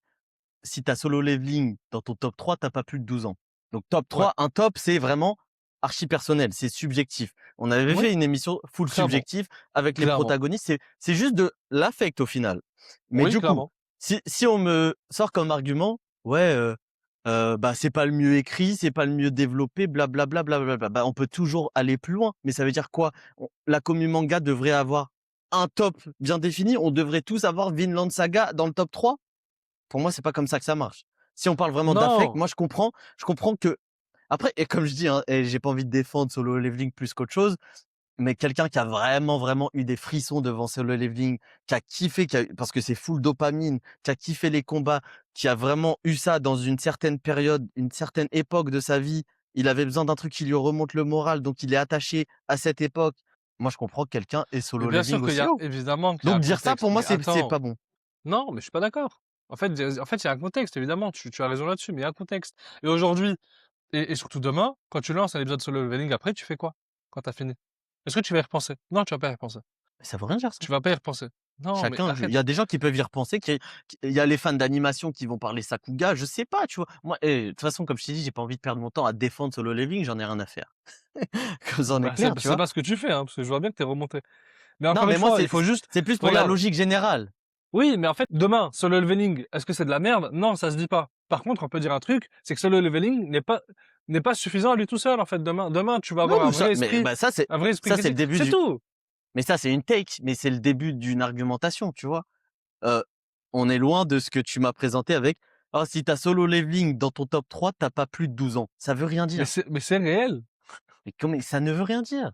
B: si tu as Solo Leveling dans ton top 3, tu pas plus de 12 ans. Donc top
A: Ouais.
B: 3, un top, c'est vraiment archi personnel, c'est subjectif. On avait
A: Oui,
B: fait une émission full
A: clairement.
B: subjectif avec les
A: Clairement.
B: protagonistes, c'est juste de l'affect au final. Mais
A: Oui,
B: du coup,
A: clairement.
B: si on me sort comme argument, ouais, bah, c'est pas le mieux écrit, c'est pas le mieux développé, blablabla, blablabla. Bah, on peut toujours aller plus loin. Mais ça veut dire quoi? La commu manga devrait avoir un top bien défini. On devrait tous avoir Vinland Saga dans le top 3. Pour moi, c'est pas comme ça que ça marche. Si on parle vraiment d'affect,
A: Non,
B: moi je comprends que après, et comme je dis, hein, et j'ai pas envie de défendre Solo Leveling plus qu'autre chose, mais quelqu'un qui a vraiment, vraiment eu des frissons devant Solo Leveling, qui a kiffé, parce que c'est full dopamine, qui a kiffé les combats, qui a vraiment eu ça dans une certaine période, une certaine époque de sa vie. Il avait besoin d'un truc qui lui remonte le moral, donc il est attaché à cette époque. Moi, je comprends que quelqu'un ait
A: mais
B: Solo
A: bien sûr
B: Leveling
A: qu'il y
B: aussi
A: a
B: haut.
A: évidemment qu'il y a
B: Donc
A: un
B: dire ça, pour
A: contexte.
B: moi,
A: Mais
B: c'est
A: attends,
B: pas bon.
A: non, mais je suis pas d'accord. En fait, il y a un contexte, évidemment, tu as raison là-dessus, mais il y a un contexte. Et aujourd'hui, et surtout demain, quand tu lances un épisode Solo Leveling, après, tu fais quoi? Quand t'as fini? Est-ce que tu vas y repenser? Non, tu vas pas y repenser.
B: Ça veut rien dire ça.
A: Tu vas pas y repenser. Non, mais
B: Chacun, il y
A: arrête.
B: a des gens qui peuvent y repenser, il y a les fans d'animation qui vont parler Sakuga, je sais pas, tu vois. Moi, de toute façon, comme je t'ai dit, j'ai pas envie de perdre mon temps à défendre Solo Leveling, j'en ai rien à faire. Comme ça, on est
A: Bah,
B: clair, tu
A: c'est
B: vois.
A: pas ce que tu fais, hein, parce que je vois bien que t'es remonté. Mais
B: Non,
A: encore une
B: mais moi,
A: fois, il faut juste,
B: c'est plus pour la
A: regarde,
B: logique générale.
A: oui, mais en fait, demain, Solo Leveling, est-ce que c'est de la merde? Non, ça se dit pas. Par contre, on peut dire un truc, c'est que Solo Leveling n'est pas suffisant à lui tout seul, en fait. Demain, tu vas
B: Oui,
A: avoir
B: mais bah,
A: un vrai esprit
B: ça, c'est le
A: critique.
B: début
A: C'est tout.
B: mais ça, c'est une take, mais c'est le début d'une argumentation, tu vois. Euh, on est loin de ce que tu m'as présenté avec, oh, si t'as Solo Leveling dans ton top 3, t'as pas plus de 12 ans. Ça veut rien dire.
A: Mais c'est réel.
B: Ça ne veut rien dire.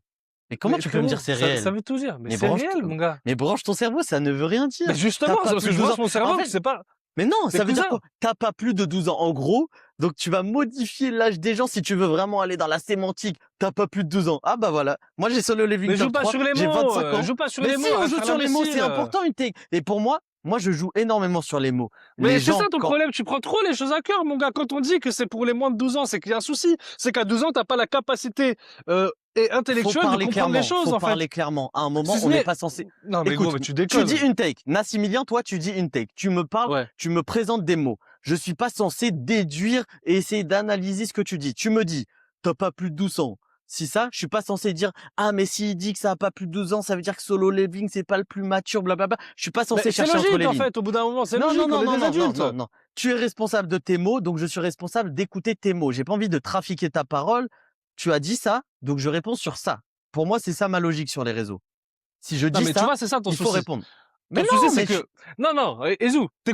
B: Mais comment
A: Mais
B: tu peux me dire
A: frérot,
B: c'est
A: ça
B: réel?
A: veut tout dire. Mais
B: Mais
A: c'est
B: branche,
A: réel, mon gars.
B: mais branche ton cerveau, ça ne veut rien
A: Mais
B: dire.
A: justement,
B: T'as
A: c'est
B: pas
A: parce
B: plus
A: que
B: de
A: je
B: 12
A: branche
B: ans.
A: mon
B: En
A: cerveau que
B: fait,
A: c'est pas,
B: mais non,
A: c'est
B: ça veut dire
A: cousin.
B: quoi? T'as pas plus de 12 ans. En gros, donc tu vas modifier l'âge des gens si tu veux vraiment aller dans la sémantique. T'as pas plus de 12 ans. Ah bah voilà. Moi j'ai Solo Leveling
A: Mais joue
B: top
A: pas
B: 3,
A: sur les
B: j'ai
A: mots,
B: 25 ans.
A: joue pas sur
B: Mais
A: les
B: si
A: mots,
B: on
A: arrête de
B: joue
A: faire
B: sur les mots, c'est
A: l'imbécile.
B: important une take. Et pour moi, moi, je joue énormément sur les mots.
A: Mais
B: Les
A: c'est ça
B: gens,
A: ton problème, tu prends trop les choses à cœur, mon gars. Quand on dit que c'est pour les moins de 12 ans, c'est qu'il y a un souci. C'est qu'à 12 ans, t'as pas la capacité et
B: faut
A: intellectuelle de
B: parler
A: comprendre les
B: clairement,
A: choses,
B: faut
A: en fait.
B: parler clairement. À un moment,
A: Si ce
B: on n'est
A: n'est...
B: pas censé.
A: Non, mais gros,
B: Écoute,
A: mais tu
B: tu dis
A: déconnes.
B: une take. Nassimilien, toi, tu dis une take. Tu me parles,
A: Ouais.
B: tu me présentes des mots. Je suis pas censé déduire et essayer d'analyser ce que tu dis. Tu me dis, t'as pas plus de 12 ans. Si ça, je suis pas censé dire, ah, mais s'il dit que ça a pas plus de 12 ans, ça veut dire que Solo Leveling, c'est pas le plus mature, blablabla. Je suis pas
A: Mais
B: censé
A: c'est
B: chercher entre
A: logique,
B: les
A: en
B: lignes.
A: fait, au bout d'un moment, c'est
B: Non, non,
A: logique,
B: non,
A: on est
B: non,
A: des
B: non, non,
A: adultes.
B: non, non. Tu es responsable de tes mots, donc je suis responsable d'écouter tes mots. J'ai pas envie de trafiquer ta parole. Tu as dit ça, donc je réponds sur ça. Pour moi, c'est ça ma logique sur les réseaux. Si je
A: Non,
B: dis
A: mais tu
B: ça,
A: vois, c'est ça ton
B: il faut
A: souci.
B: répondre. Mais
A: Ton souci,
B: non,
A: c'est
B: mais
A: que... Non, non, Ezou, tu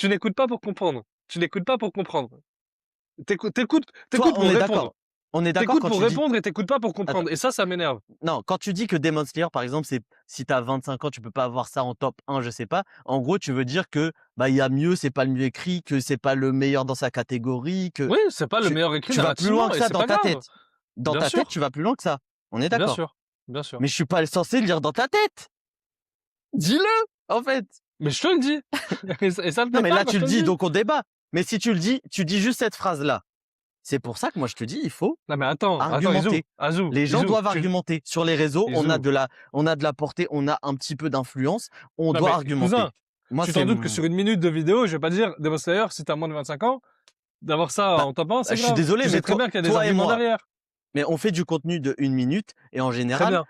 A: n'écoutes pas pour comprendre. Tu n'écoutes pas pour comprendre. T'écoutes
B: toi,
A: pour
B: on est
A: répondre.
B: d'accord. On est d'accord
A: T'écoutes
B: quand
A: pour
B: tu dis.
A: répondre et t'écoutes pas pour
B: Attends,
A: comprendre. Et ça m'énerve.
B: non, quand tu dis que Demon Slayer, par exemple, c'est si tu as 25 ans, tu peux pas avoir ça en top 1, je sais pas. En gros, tu veux dire que bah il y a mieux, c'est pas le mieux écrit, que c'est pas le meilleur dans sa catégorie, que
A: Oui, c'est pas le
B: tu,
A: meilleur écrit
B: tu vas plus loin
A: narrativement
B: que
A: et
B: ça
A: c'est
B: dans
A: pas
B: ta
A: grave.
B: tête. Dans
A: Bien
B: ta tête,
A: sûr,
B: tu vas plus loin que ça. On est
A: bien
B: d'accord.
A: sûr, bien sûr.
B: Mais je suis pas censé lire dans ta tête. Dis-le, en fait.
A: Mais je te le dis. Et ça te
B: Non,
A: plaît
B: mais
A: pas
B: là,
A: quand
B: tu
A: je
B: le
A: te le
B: dis,
A: dis.
B: donc on débat. Mais si tu le dis, tu dis juste cette phrase-là. C'est pour ça que moi, je te dis, il faut
A: Non, mais attends, Ezou,
B: argumenter. Les gens doivent
A: tu...
B: argumenter. Sur les réseaux,
A: Ezou.
B: on a de la portée, on a un petit peu d'influence, on
A: Non,
B: doit
A: mais
B: argumenter.
A: cousin,
B: Moi,
A: tu
B: c'est,
A: t'en doutes que sur une minute de vidéo, je vais pas dire, Demon Slayer, si t'as moins de 25 ans, d'avoir ça
B: bah,
A: en top 1,
B: je
A: c'est
B: suis
A: grave.
B: désolé,
A: Tu sais
B: mais
A: très bien qu'il y a des
B: toi et
A: arguments
B: moi,
A: derrière.
B: mais on fait du contenu de 1 minute et en
A: Très
B: général,
A: bien.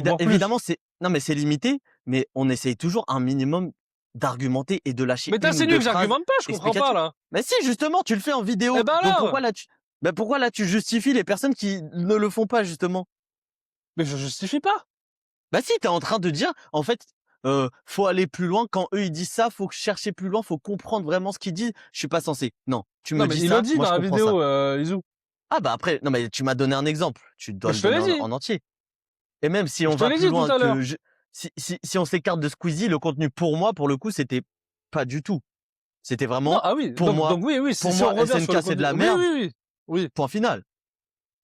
A: Voire plus.
B: évidemment, non, mais c'est limité, mais on essaye toujours un minimum d'argumenter et de lâcher
A: Mais
B: une ou
A: t'insinues
B: deux
A: que
B: phrases
A: j'argumente pas, je comprends pas,
B: explicatives.
A: là.
B: Mais si, justement, tu le fais en vidéo.
A: Eh ben
B: Donc
A: alors!
B: pourquoi là tu justifies les personnes qui ne le font pas, justement?
A: Mais je justifie pas.
B: Bah si, t'es en train de dire, en fait, faut aller plus loin. Quand eux, ils disent ça, faut chercher plus loin, faut comprendre vraiment ce qu'ils disent. Je suis pas censé. Non, tu
A: Non,
B: me
A: mais
B: dis
A: il le
B: ça,
A: dit
B: moi
A: dans
B: je
A: la
B: comprends ça.
A: vidéo, Izou.
B: Ah bah après, non mais tu m'as donné un exemple. Tu dois
A: Mais
B: le
A: je te l'ai
B: donner
A: dit.
B: en entier. Et même si
A: Je
B: on
A: te
B: va
A: l'ai
B: plus
A: dit tout
B: loin
A: à l'heure.
B: si on s'écarte de Squeezie, le contenu pour moi, pour le coup, c'était pas du tout. C'était
A: Non,
B: vraiment,
A: ah oui.
B: pour moi,
A: Donc oui, oui,
B: pour
A: si on
B: moi,
A: revient sur le
B: SNK c'est de
A: contenu.
B: la
A: Oui,
B: merde.
A: oui, oui. Oui.
B: Point final.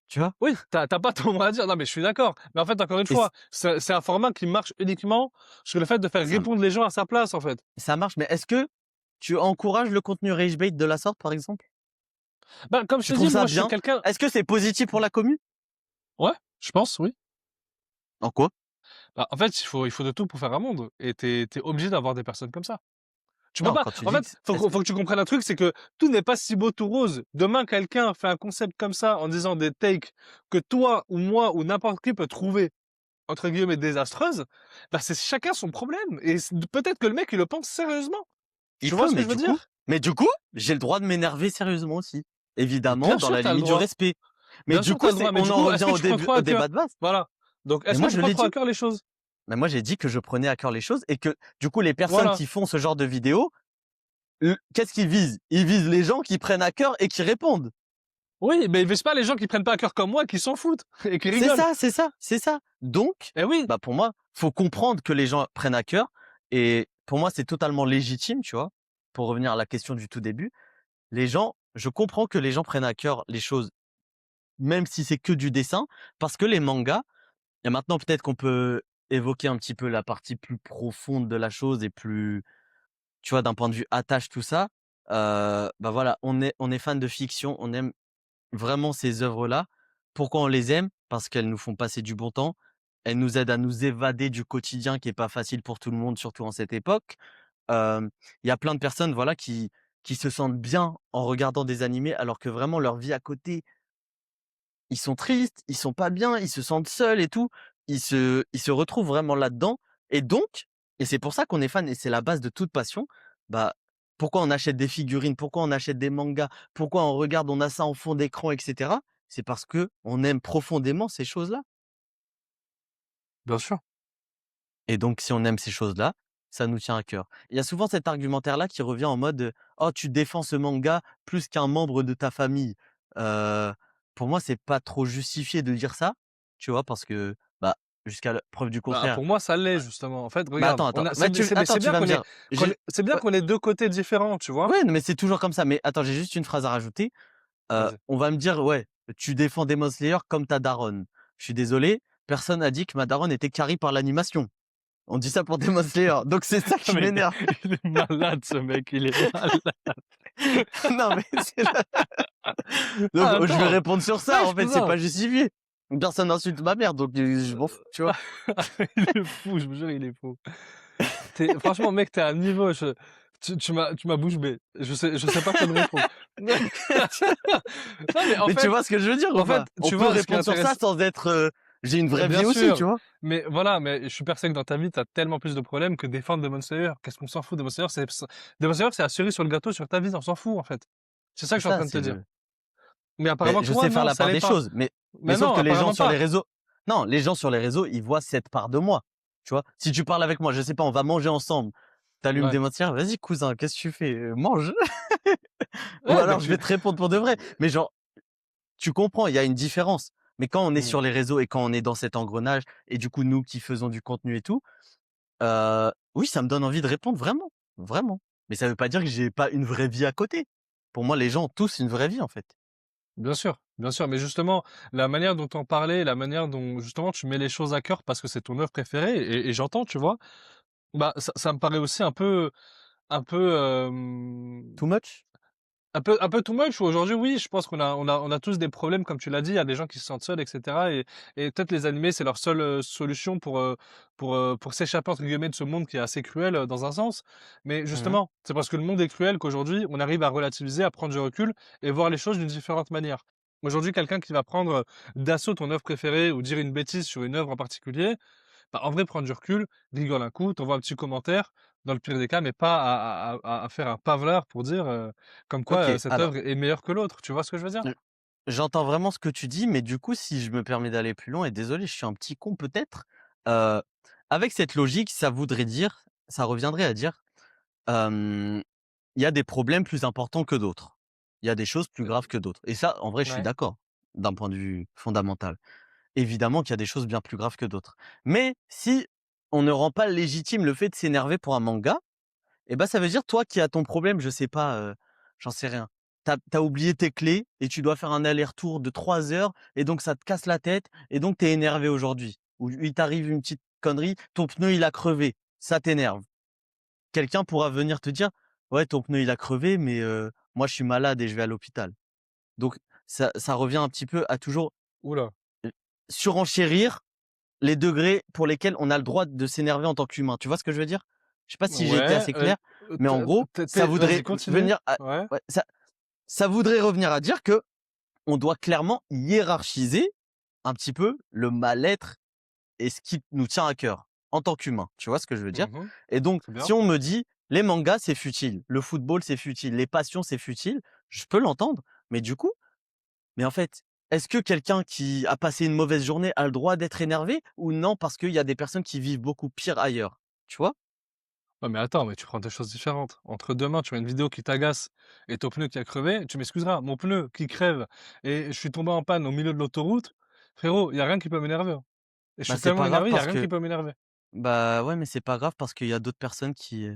B: Tu vois?
A: Oui, t'as pas ton mot à dire. Non, mais je suis d'accord. Mais en fait, encore une
B: Et
A: fois, c'est un format qui marche uniquement sur le fait de faire
B: ça,
A: répondre les gens à sa place, en fait.
B: ça marche. Mais est-ce que tu encourages le contenu rage bait de la sorte, par exemple?
A: Ben, comme je
B: Tu
A: te
B: trouves
A: dis,
B: ça
A: moi, je suis
B: bien?
A: quelqu'un...
B: Est-ce que c'est positif pour la commu?
A: Ouais, je pense, oui.
B: En quoi?
A: Bah, en fait, il faut de tout pour faire un monde. Et t'es obligé d'avoir des personnes comme ça. Tu peux
B: Non,
A: pas.
B: quand tu
A: En
B: dis
A: fait,
B: que
A: faut que tu comprennes un truc, c'est que tout n'est pas si beau tout rose. Demain, quelqu'un fait un concept comme ça en disant des takes que toi ou moi ou n'importe qui peut trouver entre guillemets désastreuses. Bah, c'est chacun son problème. Et peut-être que le mec il le pense sérieusement.
B: il
A: Tu vois
B: peut,
A: ce que je veux dire?
B: mais du coup, j'ai le droit de m'énerver sérieusement aussi.
A: Mais
B: Évidemment,
A: bien
B: dans
A: sûr
B: la
A: que t'as le
B: limite du
A: droit.
B: respect. Mais
A: Bien
B: du
A: sûr que
B: coup,
A: t'as le droit. Mais
B: on
A: du
B: en
A: coup,
B: revient
A: est-ce que tu prends trop
B: au
A: à
B: débat
A: cœur?
B: de base.
A: Voilà. Donc,
B: Mais
A: est-ce
B: moi,
A: que tu
B: je
A: prends
B: l'ai
A: trop à
B: dit.
A: cœur les choses?
B: Mais moi, j'ai dit que je prenais à cœur les choses et que, du coup, les personnes
A: Voilà.
B: qui font ce genre de vidéos, qu'est-ce qu'ils visent? Ils visent les gens qui prennent à cœur et qui répondent.
A: Oui, mais ils visent pas les gens qui prennent pas à cœur comme moi, qui s'en foutent et qui
B: C'est
A: rigolent.
B: ça, c'est ça, c'est ça. Donc,
A: Eh oui.
B: bah, pour moi, faut comprendre que les gens prennent à cœur et pour moi, c'est totalement légitime, tu vois. Pour revenir à la question du tout début, je comprends que les gens prennent à cœur les choses, même si c'est que du dessin, parce que les mangas, et maintenant peut-être qu'on peut évoquer un petit peu la partie plus profonde de la chose et plus, tu vois, d'un point de vue attache, tout ça. Bah voilà, on est fan de fiction, on aime vraiment ces œuvres-là. Pourquoi on les aime? Parce qu'elles nous font passer du bon temps. Elles nous aident à nous évader du quotidien qui est pas facile pour tout le monde, surtout en cette époque. Il y a plein de personnes, voilà, qui se sentent bien en regardant des animés, alors que vraiment leur vie à côté, ils sont tristes, ils sont pas bien, ils se sentent seuls et tout. Ils se retrouvent vraiment là-dedans. Et donc, et c'est pour ça qu'on est fan et c'est la base de toute passion. Bah, pourquoi on achète des figurines? Pourquoi on achète des mangas? Pourquoi on regarde, on a ça en fond d'écran, etc. C'est parce que on aime profondément ces choses-là.
A: Bien sûr.
B: Et donc, si on aime ces choses-là, ça nous tient à cœur. Il y a souvent cet argumentaire-là qui revient en mode, «Oh, tu défends ce manga plus qu'un membre de ta famille». Heu, pour moi, c'est pas trop justifié de dire ça, tu vois? Parce que, bah, jusqu'à la preuve du
A: Bah,
B: contraire.
A: pour moi, ça l'est justement. En fait,
B: Bah,
A: regarde,
B: attends, bah,
A: c'est
B: tu
A: bien
B: vas me dire, j'ai
A: c'est bien
B: ouais,
A: qu'on ait deux côtés différents, tu vois?
B: ouais, non, mais c'est toujours comme ça. Mais attends, j'ai juste une phrase à rajouter.
A: Vas-y.
B: On va me dire: «Ouais, tu défends Demon Slayer comme ta daronne». Je suis désolé, personne n'a dit que ma daronne était carry par l'animation. On dit ça pour Demon Slayer. Donc c'est ça qui
A: Mais
B: m'énerve.
A: il est malade, ce mec, il est malade.
B: Non, mais c'est donc
A: Ah,
B: je vais
A: attends.
B: répondre sur ça,
A: Ouais,
B: en
A: je
B: fait, c'est
A: plaisante.
B: pas justifié. Personne n'insulte ma mère, donc je m'en fous, tu vois?
A: Il est fou, je vous jure, il est fou. Franchement, mec, t'es à un niveau, tu m'as bouche bée. Je sais pas quoi te répondre. Non, mais
B: Mais tu vois ce que je veux dire ou
A: fait,
B: pas? On
A: tu
B: peut
A: vois, ce qui est
B: répondre sur ça
A: intéressant,
B: sans être, j'ai une
A: mais
B: vraie
A: bien
B: vie aussi, tu
A: sûr,
B: vois?
A: mais voilà, mais je suis persuadé que dans ta vie, t'as tellement plus de problèmes que défendre Demon Slayer. Qu'est-ce qu'on s'en fout? Demon Slayer, c'est la cerise sur le gâteau sur ta vie, on s'en fout, en fait. C'est ça
B: C'est
A: que je suis en
B: ça,
A: train de te
B: c'est
A: dire.
B: le
A: Mais
B: mais
A: apparemment,
B: je
A: toi,
B: sais faire
A: non,
B: la
A: ça
B: part
A: l'est
B: des
A: pas.
B: choses, mais
A: Mais
B: sauf
A: non,
B: que les gens
A: apparemment
B: sur les
A: pas.
B: réseaux non, les gens sur les réseaux, ils voient cette part de moi, tu vois? Si tu parles avec moi, je sais pas, on va manger ensemble, t'allumes
A: Ouais.
B: des matières, «Vas-y cousin, qu'est-ce que tu fais? Mange!» Ou
A: Ouais, mais
B: alors je vais te répondre pour de vrai. Mais genre, tu comprends, il y a une différence. Mais quand on est
A: Mmh.
B: sur les réseaux et quand on est dans cet engrenage et du coup, nous qui faisons du contenu et tout, oui, ça me donne envie de répondre vraiment, vraiment. Mais ça veut pas dire que j'ai pas une vraie vie à côté. Pour moi, les gens ont tous une vraie vie, en fait.
A: Bien sûr, mais justement, la manière dont tu en parlais, la manière dont justement tu mets les choses à cœur parce que c'est ton œuvre préférée et j'entends, tu vois? Bah, ça me paraît aussi un peu,
B: Too much?
A: un peu too much. Ou aujourd'hui, oui, je pense qu'on a tous des problèmes, comme tu l'as dit. Il y a des gens qui se sentent seuls, et cetera, et peut-être les animés, c'est leur seule, solution pour «s'échapper» entre guillemets de ce monde qui est assez cruel, dans un sens. Mais
B: Mmh.
A: justement, c'est parce que le monde est cruel qu'aujourd'hui, on arrive à relativiser, à prendre du recul et voir les choses d'une différente manière. Aujourd'hui, quelqu'un qui va prendre, d'assaut ton œuvre préférée ou dire une bêtise sur une œuvre en particulier, bah, en vrai, prendre du recul, rigole un coup, t'envoies un petit commentaire, dans le pire des cas, mais pas à faire un pavelard pour dire, comme quoi,
B: OK,
A: cette
B: alors,
A: œuvre est meilleure que l'autre. Tu vois ce que je veux dire?
B: j j'entends vraiment ce que tu dis, mais du coup, si je me permets d'aller plus loin et désolé, je suis un petit con peut-être, heu, avec cette logique, ça reviendrait à dire, hem, il y a des problèmes plus importants que d'autres. Il y a des choses plus graves que d'autres et ça, en vrai, je suis
A: Ouais.
B: d'accord, d'un point de vue fondamental. Évidemment qu'il y a des choses bien plus graves que d'autres. Mais si on ne rend pas légitime le fait de s'énerver pour un manga, eh ben, ça veut dire toi qui as ton problème, je sais pas, j'en sais rien. T'as oublié tes clés et tu dois faire un aller-retour de 3 heures et donc ça te casse la tête et donc t'es énervé aujourd'hui. Ou il t'arrive une petite connerie, ton pneu il a crevé, ça t'énerve. Quelqu'un pourra venir te dire: «Ouais, ton pneu il a crevé, mais moi je suis malade et je vais à l'hôpital». Donc ça revient un petit peu à toujours,
A: Ouh là.
B: heu, surenchérir les degrés pour lesquels on a le droit de s'énerver en tant qu'humain. Tu vois ce que je veux dire? Je sais pas si j'ai été
A: Ouais,
B: assez clair, mais en gros, ça
A: vas-y,
B: voudrait
A: continue.
B: venir à
A: Ouais.
B: ouais, ça voudrait revenir à dire que on doit clairement hiérarchiser un petit peu le mal-être et ce qui nous tient à cœur en tant qu'humain. Tu vois ce que je veux dire?
A: Mmh.
B: Et donc,
A: Très bien.
B: si on me dit: «Les mangas, c'est futile, le football, c'est futile, les passions, c'est futile», je peux l'entendre, mais du coup mais en fait, est-ce que quelqu'un qui a passé une mauvaise journée a le droit d'être énervé ou non parce qu'il y a des personnes qui vivent beaucoup pire ailleurs? Tu vois?
A: Ouais, mais attends, mais tu prends des choses différentes. Entre demain, tu vois une vidéo qui t'agace et ton pneu qui a crevé, tu m'excuseras, mon pneu qui crève et je suis tombé en panne au milieu de l'autoroute, frérot, il y a rien qui peut m'énerver, hein. Et je
B: Bah,
A: suis
B: c'est
A: tellement
B: pas grave
A: énervé, il y a
B: parce
A: rien qui
B: que
A: peut m'énerver.
B: bah, ouais, mais c'est pas grave parce qu'il y a d'autres personnes qui,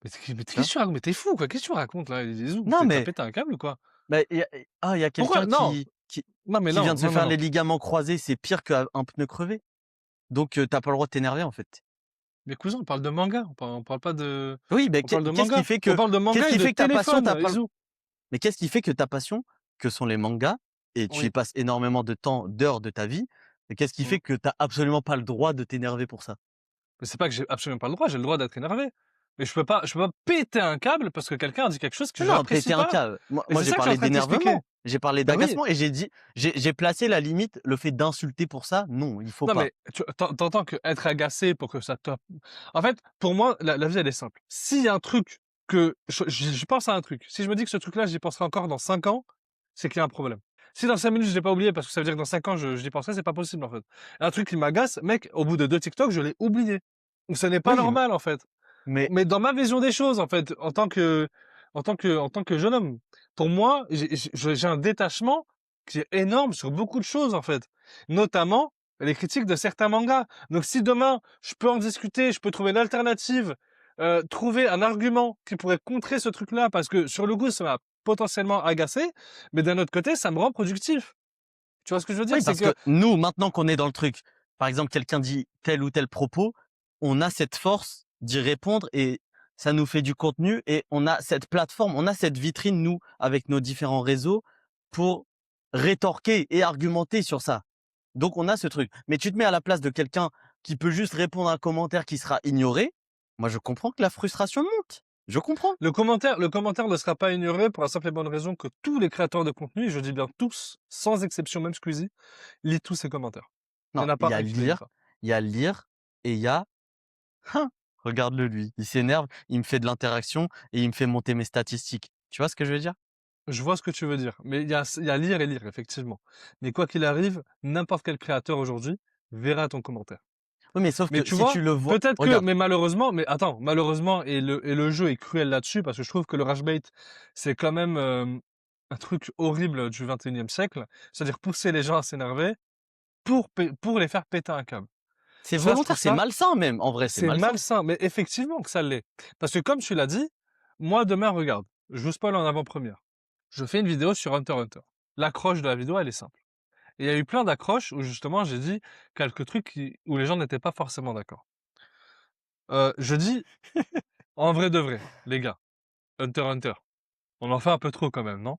A: Mais
B: tu vois?
A: qu'est-ce que tu racontes? Mais tu fou, quoi? Qu'est-ce que tu racontes là? Il est où?
B: Non,
A: Tu
B: mais
A: pété un câble ou quoi?
B: bah, il y a
A: Pourquoi?
B: quelqu'un
A: Non! Non, mais
B: qui vient
A: non,
B: de se
A: non, non,
B: faire
A: non.
B: les ligaments croisés, c'est pire qu'un pneu crevé. Donc, tu pas le droit de t'énerver, en fait.
A: Mais cousin, on parle de manga, on parle pas de
B: Oui, mais
A: on parle de
B: qu'est-ce qui
A: manga.
B: fait
A: On
B: que
A: parle de
B: qu'est-ce
A: manga et
B: qui
A: de
B: fait que ta passion,
A: téléphone,
B: tu pas
A: Izu.
B: mais qu'est-ce qui fait que ta passion, que sont les mangas, et tu y
A: Oui.
B: passes énormément de temps, d'heures de ta vie, et qu'est-ce qui
A: Mmh.
B: fait que tu absolument pas le droit de t'énerver pour ça?
A: Mais c'est pas que j'ai absolument pas le droit, j'ai le droit d'être énervé. Mais je peux pas péter un câble parce que quelqu'un a dit quelque chose que
B: Non, non,
A: j'apprécie
B: péter un
A: pas.
B: câble.
A: Et
B: Moi,
A: c'est
B: j'ai
A: ça que je suis en
B: parlé
A: train de t'expliquer.
B: d'énervement, j'ai parlé
A: Bah oui.
B: d'agacement et j'ai placé la limite, le fait d'insulter pour ça, non, il faut
A: Non,
B: pas.
A: mais tu entends qu'être agacé pour que ça te en fait, pour moi, la vie, elle est simple. S'il y a un truc que je pense à un truc, si je me dis que ce truc-là, j'y penserai encore dans 5 ans, c'est qu'il y a un problème. Si dans 5 minutes, je l'ai pas oublié parce que ça veut dire que dans 5 ans, j'y penserai, c'est pas possible, en fait. Un truc qui m'agace, mec, au bout de 2 TikTok, je l'ai oublié. Donc ce n'est pas
B: Oui,
A: normal, en fait.
B: mais
A: Mais dans ma vision des choses, en fait, en tant que jeune homme, pour moi, j'ai un détachement qui est énorme sur beaucoup de choses, en fait. Notamment les critiques de certains mangas. Donc si demain, je peux en discuter, je peux trouver une alternative, trouver un argument qui pourrait contrer ce truc-là, parce que sur le coup, ça m'a potentiellement agacé, mais d'un autre côté, ça me rend productif. Tu vois ce que je veux dire?
B: oui,
A: C'est
B: parce
A: que
B: que nous, maintenant qu'on est dans le truc, par exemple, quelqu'un dit tel ou tel propos, on a cette force d'y répondre et ça nous fait du contenu et on a cette plateforme, on a cette vitrine, nous, avec nos différents réseaux pour rétorquer et argumenter sur ça. Donc, on a ce truc. Mais tu te mets à la place de quelqu'un qui peut juste répondre à un commentaire qui sera ignoré. Moi, je comprends que la frustration monte. Je comprends.
A: Le commentaire ne sera pas ignoré pour la simple et bonne raison que tous les créateurs de contenu, et je dis bien tous, sans exception, même Squeezie, lisent tous ces commentaires. Il n'y
B: Non,
A: en a
B: il
A: pas
B: y a
A: un qui les lit
B: lire,
A: pas.
B: il y a lire et il y a hein, regarde-le lui, il s'énerve, il me fait de l'interaction et il me fait monter mes statistiques. Tu vois ce que je veux dire?
A: Je vois ce que tu veux dire, mais il y a lire et lire, effectivement. Mais quoi qu'il arrive, n'importe quel créateur aujourd'hui verra ton commentaire.
B: Oui, mais sauf
A: Mais
B: que
A: tu
B: si
A: vois,
B: tu le vois,
A: peut-être que,
B: regarde,
A: mais malheureusement, mais attends, malheureusement, et le jeu est cruel là-dessus, parce que je trouve que le rage bait, c'est quand même un truc horrible du 21e siècle. C'est-à-dire pousser les gens à s'énerver pour les faire péter un câble.
B: c'est
A: Ça, je trouve
B: volontaire, c'est
A: ça,
B: malsain même. En vrai, c'est
A: c'est
B: malsain.
A: malsain, mais effectivement que ça l'est. Parce que comme tu l'as dit, moi demain, regarde, je vous spoil en avant-première. Je fais une vidéo sur Hunter x Hunter. L'accroche de la vidéo, elle est simple. Et il y a eu plein d'accroches où justement j'ai dit quelques trucs où les gens n'étaient pas forcément d'accord. Je dis, en vrai de vrai, les gars, Hunter x Hunter, on en fait un peu trop quand même, non?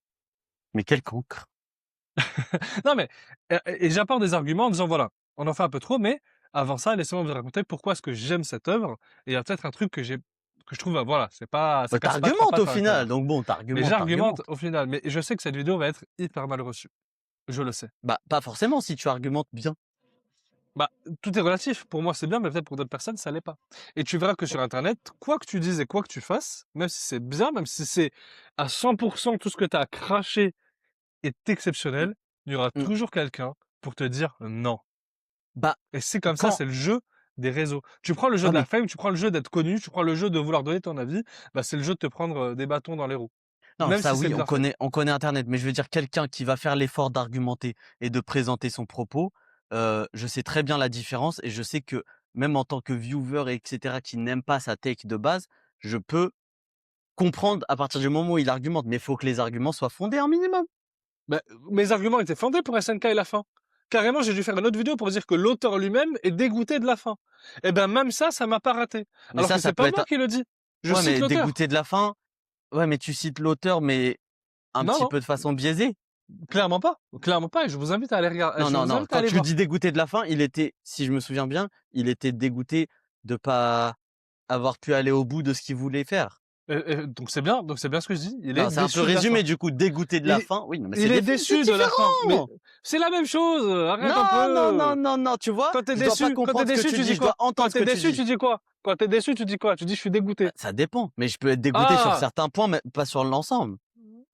B: Mais quel cancre.
A: Non mais, et j'apporte des arguments en disant voilà, on en fait un peu trop, mais avant ça, laissez-moi vous raconter pourquoi est-ce que j'aime cette œuvre. Et il y a peut-être un truc que je trouve, voilà, c'est pas, ça
B: Bah,
A: casse pas trois
B: t'argumentes
A: pattes
B: au
A: à un
B: final,
A: canard.
B: donc bon,
A: Mais
B: t'argumentes,
A: j'argumente
B: t'argumentes.
A: au final. Mais je sais que cette vidéo va être hyper mal reçue. Je le sais.
B: Bah, pas forcément si tu argumentes bien.
A: Bah, tout est relatif. Pour moi, c'est bien, mais peut-être pour d'autres personnes, ça l'est pas. Et tu verras que sur Internet, quoi que tu dises et quoi que tu fasses, même si c'est bien, même si c'est à 100% tout ce que tu as craché est
B: Mm,
A: exceptionnel, il y aura
B: mm.
A: toujours quelqu'un pour te dire non.
B: Bah,
A: Et c'est comme ça,
B: quand,
A: c'est le jeu des réseaux. Tu prends le jeu
B: ouais,
A: de la
B: mais
A: fame, tu prends le jeu d'être connu, tu prends le jeu de vouloir donner ton avis, bah, c'est le jeu de te prendre des bâtons dans les roues.
B: non,
A: Même
B: ça
A: si c'est
B: oui,
A: bien fait.
B: on connaît Internet, mais je veux dire quelqu'un qui va faire l'effort d'argumenter et de présenter son propos, je sais très bien la différence et je sais que même en tant que viewer et cetera qui n'aime pas sa take de base, je peux comprendre à partir du moment où il argumente, mais il faut que les arguments soient fondés un minimum.
A: Bah, mes arguments étaient fondés pour SNK et la fin. Carrément, j'ai dû faire une autre vidéo pour dire que l'auteur lui-même est dégoûté de la fin. Et ben même ça m'a pas raté.
B: Mais
A: Alors que
B: ça
A: c'est
B: peut
A: pas moi
B: être
A: qui le dis. Je
B: ouais,
A: cite
B: mais
A: l'auteur.
B: dégoûté de la fin, ouais, mais tu cites l'auteur, mais un
A: Non,
B: petit
A: non,
B: peu de façon biaisée.
A: clairement pas. Clairement pas. Et je vous invite à aller regarder.
B: Non,
A: Je
B: non,
A: vous
B: non,
A: invite à
B: quand
A: aller
B: tu
A: voir.
B: dis dégoûté de la fin, il était, si je me souviens bien, il était dégoûté de pas avoir pu aller au bout de ce qu'il voulait faire.
A: Donc c'est bien. Donc c'est bien ce que je dis. Il est
B: Non, c'est un peu
A: déçu de la fin.
B: résumé du coup, dégoûté de la
A: Il,
B: fin. Oui, non, mais
A: il est
B: c'est
A: déçu de la fin. Mais
B: différent.
A: c'est la même chose. Arrête un
B: Non, non, non,
A: peu.
B: non, non, tu vois, je dois pas
A: Quand t'es
B: comprendre ce que
A: déçu,
B: tu
A: tu
B: dis,
A: dis
B: je dois
A: quoi? Quand
B: entendre ce
A: t'es
B: que tu
A: déçu,
B: dis.
A: tu dis quoi? Quand t'es déçu, tu dis quoi? Tu dis je suis dégoûté.
B: Bah, ça dépend, mais je peux être dégoûté sur
A: Ah,
B: certains points, mais pas sur l'ensemble.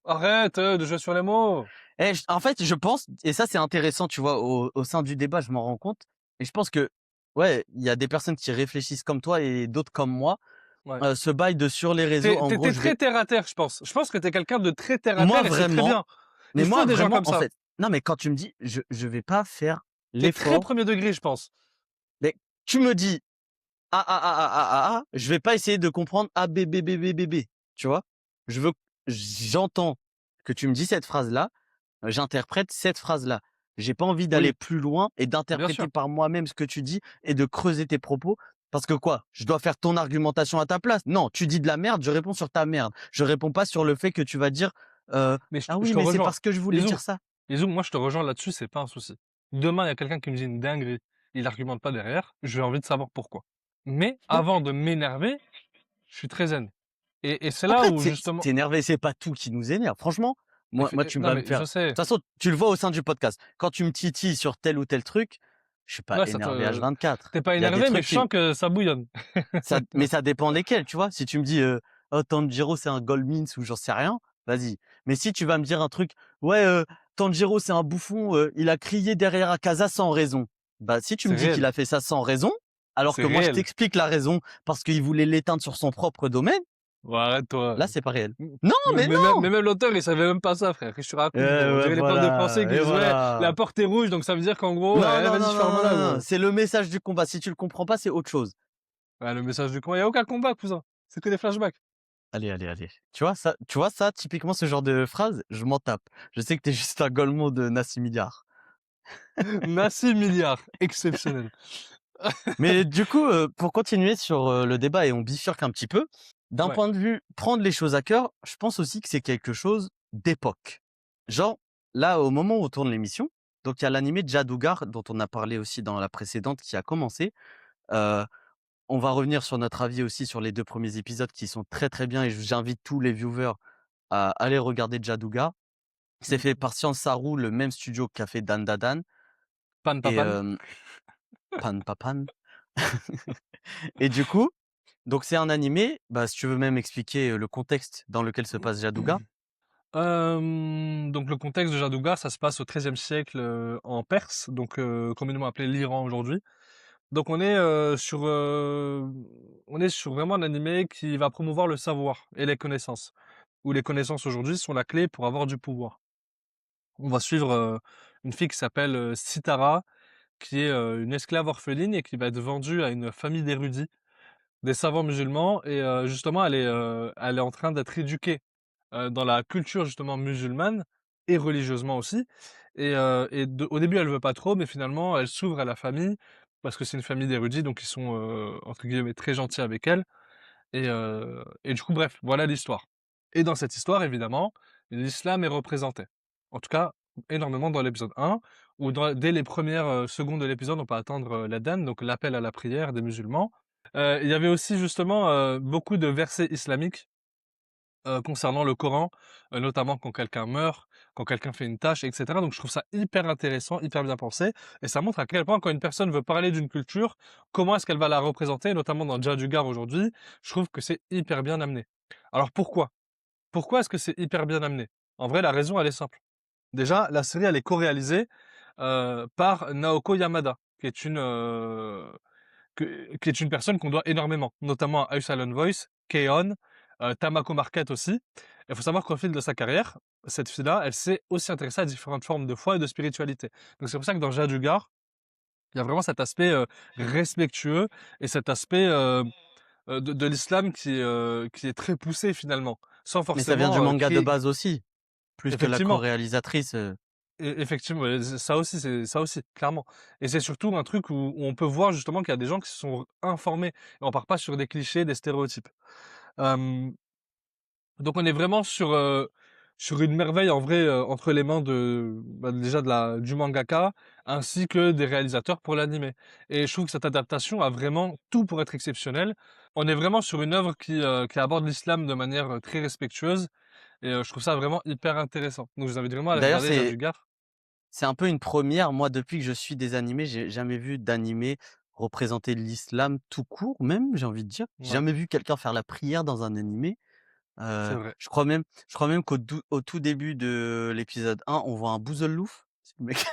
A: arrête de jouer sur les mots.
B: En fait, je pense, et ça c'est intéressant, tu vois, au sein du débat, je m'en rends compte, et je pense que, ouais, il y a des personnes qui réfléchissent comme toi et d'autres comme moi.
A: Ouais.
B: Ce bail de sur les réseaux, en gros,
A: T'es
B: je vais,
A: très terre à terre, je pense. Je pense que t'es quelqu'un de très terre à
B: moi
A: terre et c'est très
B: vraiment,
A: bien. Il faut des gens comme
B: en
A: ça.
B: fait, non, mais quand tu me dis, je vais pas faire
A: T'es très
B: l'effort,
A: premier degré, je pense.
B: mais tu me dis, je vais pas essayer de comprendre A, B, B, B, B, B, B, tu vois? J'entends que tu me dis cette phrase-là, j'interprète cette phrase-là. J'ai pas envie d'aller
A: Oui,
B: plus loin et
A: bien
B: d'interpréter
A: sûr.
B: par moi-même ce que tu dis et de creuser tes propos. Parce que quoi? Je dois faire ton argumentation à ta place? Non, tu dis de la merde, je réponds sur ta merde. Je réponds pas sur le fait que tu vas dire,
A: Mais
B: ah
A: je
B: oui,
A: te
B: mais c'est
A: rejoins.
B: parce que je voulais
A: Bisous.
B: dire ça.
A: Bisous, moi je te rejoins là-dessus, c'est pas un souci. Demain, il y a quelqu'un qui me dit une dinguerie. Il argumente pas derrière. J'ai envie de savoir pourquoi. Mais
B: Ouais.
A: avant de m'énerver, je suis très zen. Et c'est là
B: Après,
A: où justement.
B: t'es énervé, c'est pas tout qui nous énerve. Franchement, moi, tu
A: Non,
B: vas me
A: mais
B: faire.
A: je
B: De
A: sais.
B: toute façon, tu le vois au sein du podcast. Quand tu me titilles sur tel ou tel truc, je suis pas
A: Ouais,
B: énervé H24.
A: t'es pas
B: Il y a des
A: énervé, mais
B: trucs
A: je
B: qui,
A: sens que ça bouillonne.
B: mais ça dépend lesquels, tu vois. Si tu me dis, oh, Tanjiro, c'est un Goldmins ou j'en sais rien, vas-y. Mais si tu vas me dire un truc, ouais, Tanjiro, c'est un bouffon, il a crié derrière Akaza sans raison. Bah, si tu me
A: C'est
B: dis qu'il
A: réel.
B: a fait ça sans raison, alors
A: C'est
B: que moi, je
A: réel.
B: t'explique la raison parce qu'il voulait l'éteindre sur son propre domaine,
A: Ouais, arrête-toi.
B: là, c'est pas réel. Non, mais
A: Mais
B: non!
A: même l'auteur, il savait même pas ça, frère. Qu'est-ce que tu racontes, gros? On
B: Ouais,
A: dirait les profs de français
B: voilà,
A: qui
B: et
A: disent, ouais, la
B: voilà.
A: porte est rouge, donc ça veut dire qu'en gros,
B: Non, non,
A: vas-y,
B: non, non, non,
A: ferme-la,
B: non, non,
A: gros.
B: c'est le message du combat. Si tu le comprends pas, c'est autre chose.
A: Ouais, le message du camp, il y a aucun combat, cousin. C'est que des flashbacks.
B: Allez, allez, allez. Tu vois ça, typiquement ce genre de phrase, je m'en tape. Je sais que t'es juste un golemon de Nassim Milliard.
A: Nassim Milliard, exceptionnel.
B: Mais du coup, pour continuer sur, le débat et on bifurque un petit peu, d'un
A: Ouais.
B: point de vue prendre les choses à cœur, je pense aussi que c'est quelque chose d'époque. Genre, là, au moment où on tourne l'émission, donc il y a l'animé Jadugar dont on a parlé aussi dans la précédente qui a commencé. Heu, on va revenir sur notre avis aussi sur les 2 premiers épisodes qui sont très, très bien et j'invite tous les viewers à aller regarder Jadugar. C'est
A: Mmh.
B: fait par Science Saru, le même studio qu'a fait Dan Da Dan
A: Pan
B: et
A: papan.
B: Pan Papan et du coup, donc c'est un animé, bah, si tu veux même expliquer, le contexte dans lequel se passe Jaduga?
A: Donc le contexte de Jaduga, ça se passe au XIIIe siècle, en Perse, donc communément appelé l'Iran aujourd'hui. Donc on est sur vraiment un animé qui va promouvoir le savoir et les connaissances, où les connaissances aujourd'hui sont la clé pour avoir du pouvoir. On va suivre, une fille qui s'appelle, Sitara, qui est, une esclave orpheline et qui va être vendue à une famille d'érudits, des savants musulmans et justement elle est en train d'être éduquée dans la culture justement musulmane et religieusement aussi au début elle veut pas trop mais finalement elle s'ouvre à la famille parce que c'est une famille d'érudits donc ils sont, entre guillemets «très gentils» avec elle et du coup bref, voilà l'histoire et dans cette histoire évidemment, l'islam est représenté. En tout cas, énormément dans l'épisode 1 où dès les premières, secondes de l'épisode on peut attendre, l'adhan donc l'appel à la prière des musulmans. Il y avait aussi justement, beaucoup de versets islamiques concernant le Coran, notamment quand quelqu'un meurt, quand quelqu'un fait une tâche et cetera. Donc je trouve ça hyper intéressant, hyper bien pensé et ça montre à quel point quand une personne veut parler d'une culture, comment est-ce qu'elle va la représenter, notamment dans Djadugar aujourd'hui, je trouve que c'est hyper bien amené. Alors pourquoi? Pourquoi est-ce que c'est hyper bien amené? En vrai, la raison, elle est simple. Déjà, la série, elle est co-réalisée, par Naoko Yamada, qui est une personne qu'on doit énormément, notamment à Silent Voice, K-On, Tamako Market aussi. Il faut savoir qu'au fil de sa carrière, cette fille-là, elle s'est aussi intéressée à différentes formes de foi et de spiritualité. Donc c'est pour ça que dans Jadugar, il y a vraiment cet aspect respectueux et cet aspect de l'islam qui est très poussé finalement, sans
B: Mais ça vient du
A: forcément
B: manga de
A: créer.
B: base aussi, plus que la
A: Effectivement,
B: co-réalisatrice,
A: effectivement, c'est ça aussi, clairement. Et c'est surtout un truc où on peut voir justement qu'il y a des gens qui se sont informés. Et on part pas sur des clichés, des stéréotypes. Euh, Donc on est vraiment sur une merveille en vrai, entre les mains déjà du mangaka, ainsi que des réalisateurs pour l'animé. Et je trouve que cette adaptation a vraiment tout pour être exceptionnelle. On est vraiment sur une œuvre qui aborde l'islam de manière, très respectueuse et je trouve ça vraiment hyper intéressant. Donc je vous invite vraiment à aller
B: d'ailleurs
A: regarder
B: c'est
A: Jadugar.
B: c'est un peu une première. Moi, depuis que je suis des animés, j'ai jamais vu d'animé représenter l'islam tout court même, j'ai envie de dire. J'ai
A: Ouais,
B: jamais vu quelqu'un faire la prière dans un animé.
A: c'est vrai.
B: Je crois même au tout début de l'épisode 1, on voit un Bouzellouf. C'est le mec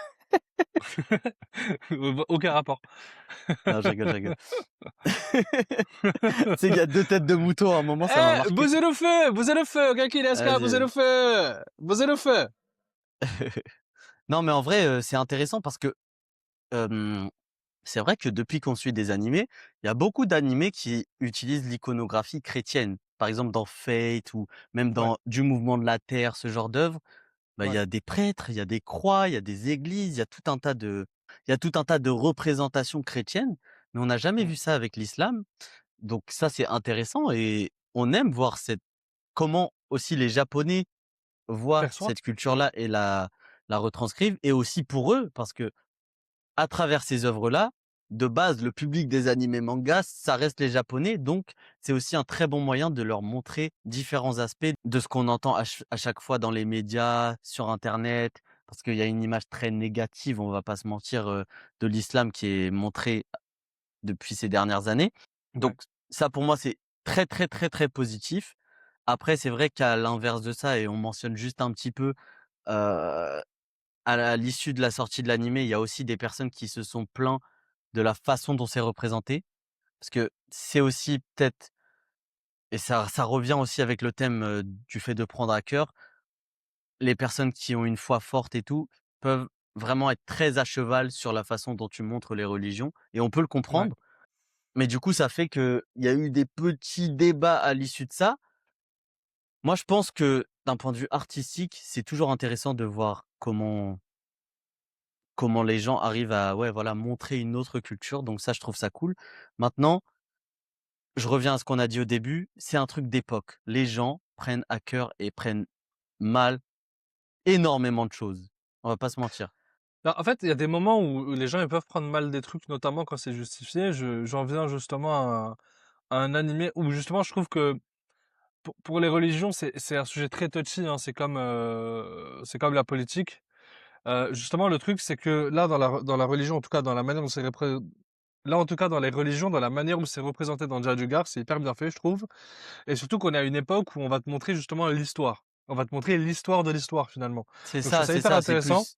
A: Aucun rapport.
B: non, je rigole, je rigole. Tu sais, il y a 2 têtes de mouton à un moment, ça m'a
A: Eh!
B: marqué.
A: Bousez le feu! Bousez le feu! Genki desu ka?
B: Vas-y,
A: Bousez le
B: vas-y.
A: feu! Bousez le feu!
B: Non, mais en vrai, c'est intéressant parce que, hem, c'est vrai que depuis qu'on suit des animés, il y a beaucoup d'animés qui utilisent l'iconographie chrétienne. Par exemple, dans Fate ou même
A: Ouais,
B: dans Du Mouvement de la Terre, ce genre d'œuvre, bah, il y
A: ouais.
B: a des prêtres, il y a des croix, il y a des églises, il y a tout un tas de représentations chrétiennes, mais on n'a jamais
A: Mmh.
B: vu ça avec l'islam. Donc ça, c'est intéressant et on aime voir comment aussi les Japonais voient
A: Perçois?
B: cette culture-là et la retranscrivent et aussi pour eux, parce que à travers ces œuvres-là, de base, le public des animés mangas, ça reste les Japonais, donc c'est aussi un très bon moyen de leur montrer différents aspects de ce qu'on entend à chaque fois dans les médias, sur internet, parce qu'il y a une image très négative, on va pas se mentir, de l'islam qui est montrée depuis ces dernières années. Donc
A: Ouais,
B: ça, pour moi, c'est très, très, très, très positif. Après, c'est vrai qu'à l'inverse de ça et on mentionne juste un petit peu, heu, à l'issue de la sortie de l'animé, il y a aussi des personnes qui se sont plaints de la façon dont c'est représenté. Parce que c'est aussi peut-être et ça revient aussi avec le thème, du fait de prendre à cœur, les personnes qui ont une foi forte et tout, peuvent vraiment être très à cheval sur la façon dont tu montres les religions et on peut le
A: ouais.
B: comprendre. Mais du coup, ça fait qu'il y a eu des petits débats à l'issue de ça. Moi, je pense que d'un point de vue artistique, c'est toujours intéressant de voir comment les gens arrivent à, ouais, voilà, montrer une autre culture, donc ça, je trouve ça cool. Maintenant, je reviens à ce qu'on a dit au début, c'est un truc d'époque. Les gens prennent à cœur et prennent mal énormément de choses. On va pas se mentir.
A: Bah, en fait, il y a des moments où les gens ils peuvent prendre mal des trucs, notamment quand c'est justifié. J'en viens justement à un animé où justement je trouve que pour les religions, c'est un sujet très touchy, hein, c'est comme la politique. Justement, le truc, c'est que là, dans la religion, en tout cas, dans la manière dont c'est là, en tout cas, dans les religions, dans la manière où c'est représenté dans Jadugar, c'est hyper bien fait, je trouve. Et surtout qu'on est à une époque où on va te montrer justement l'histoire. On va te montrer l'histoire de l'histoire, finalement. Donc, je trouve ça
B: C'est
A: hyper
B: ça, c'est
A: intéressant.
B: plus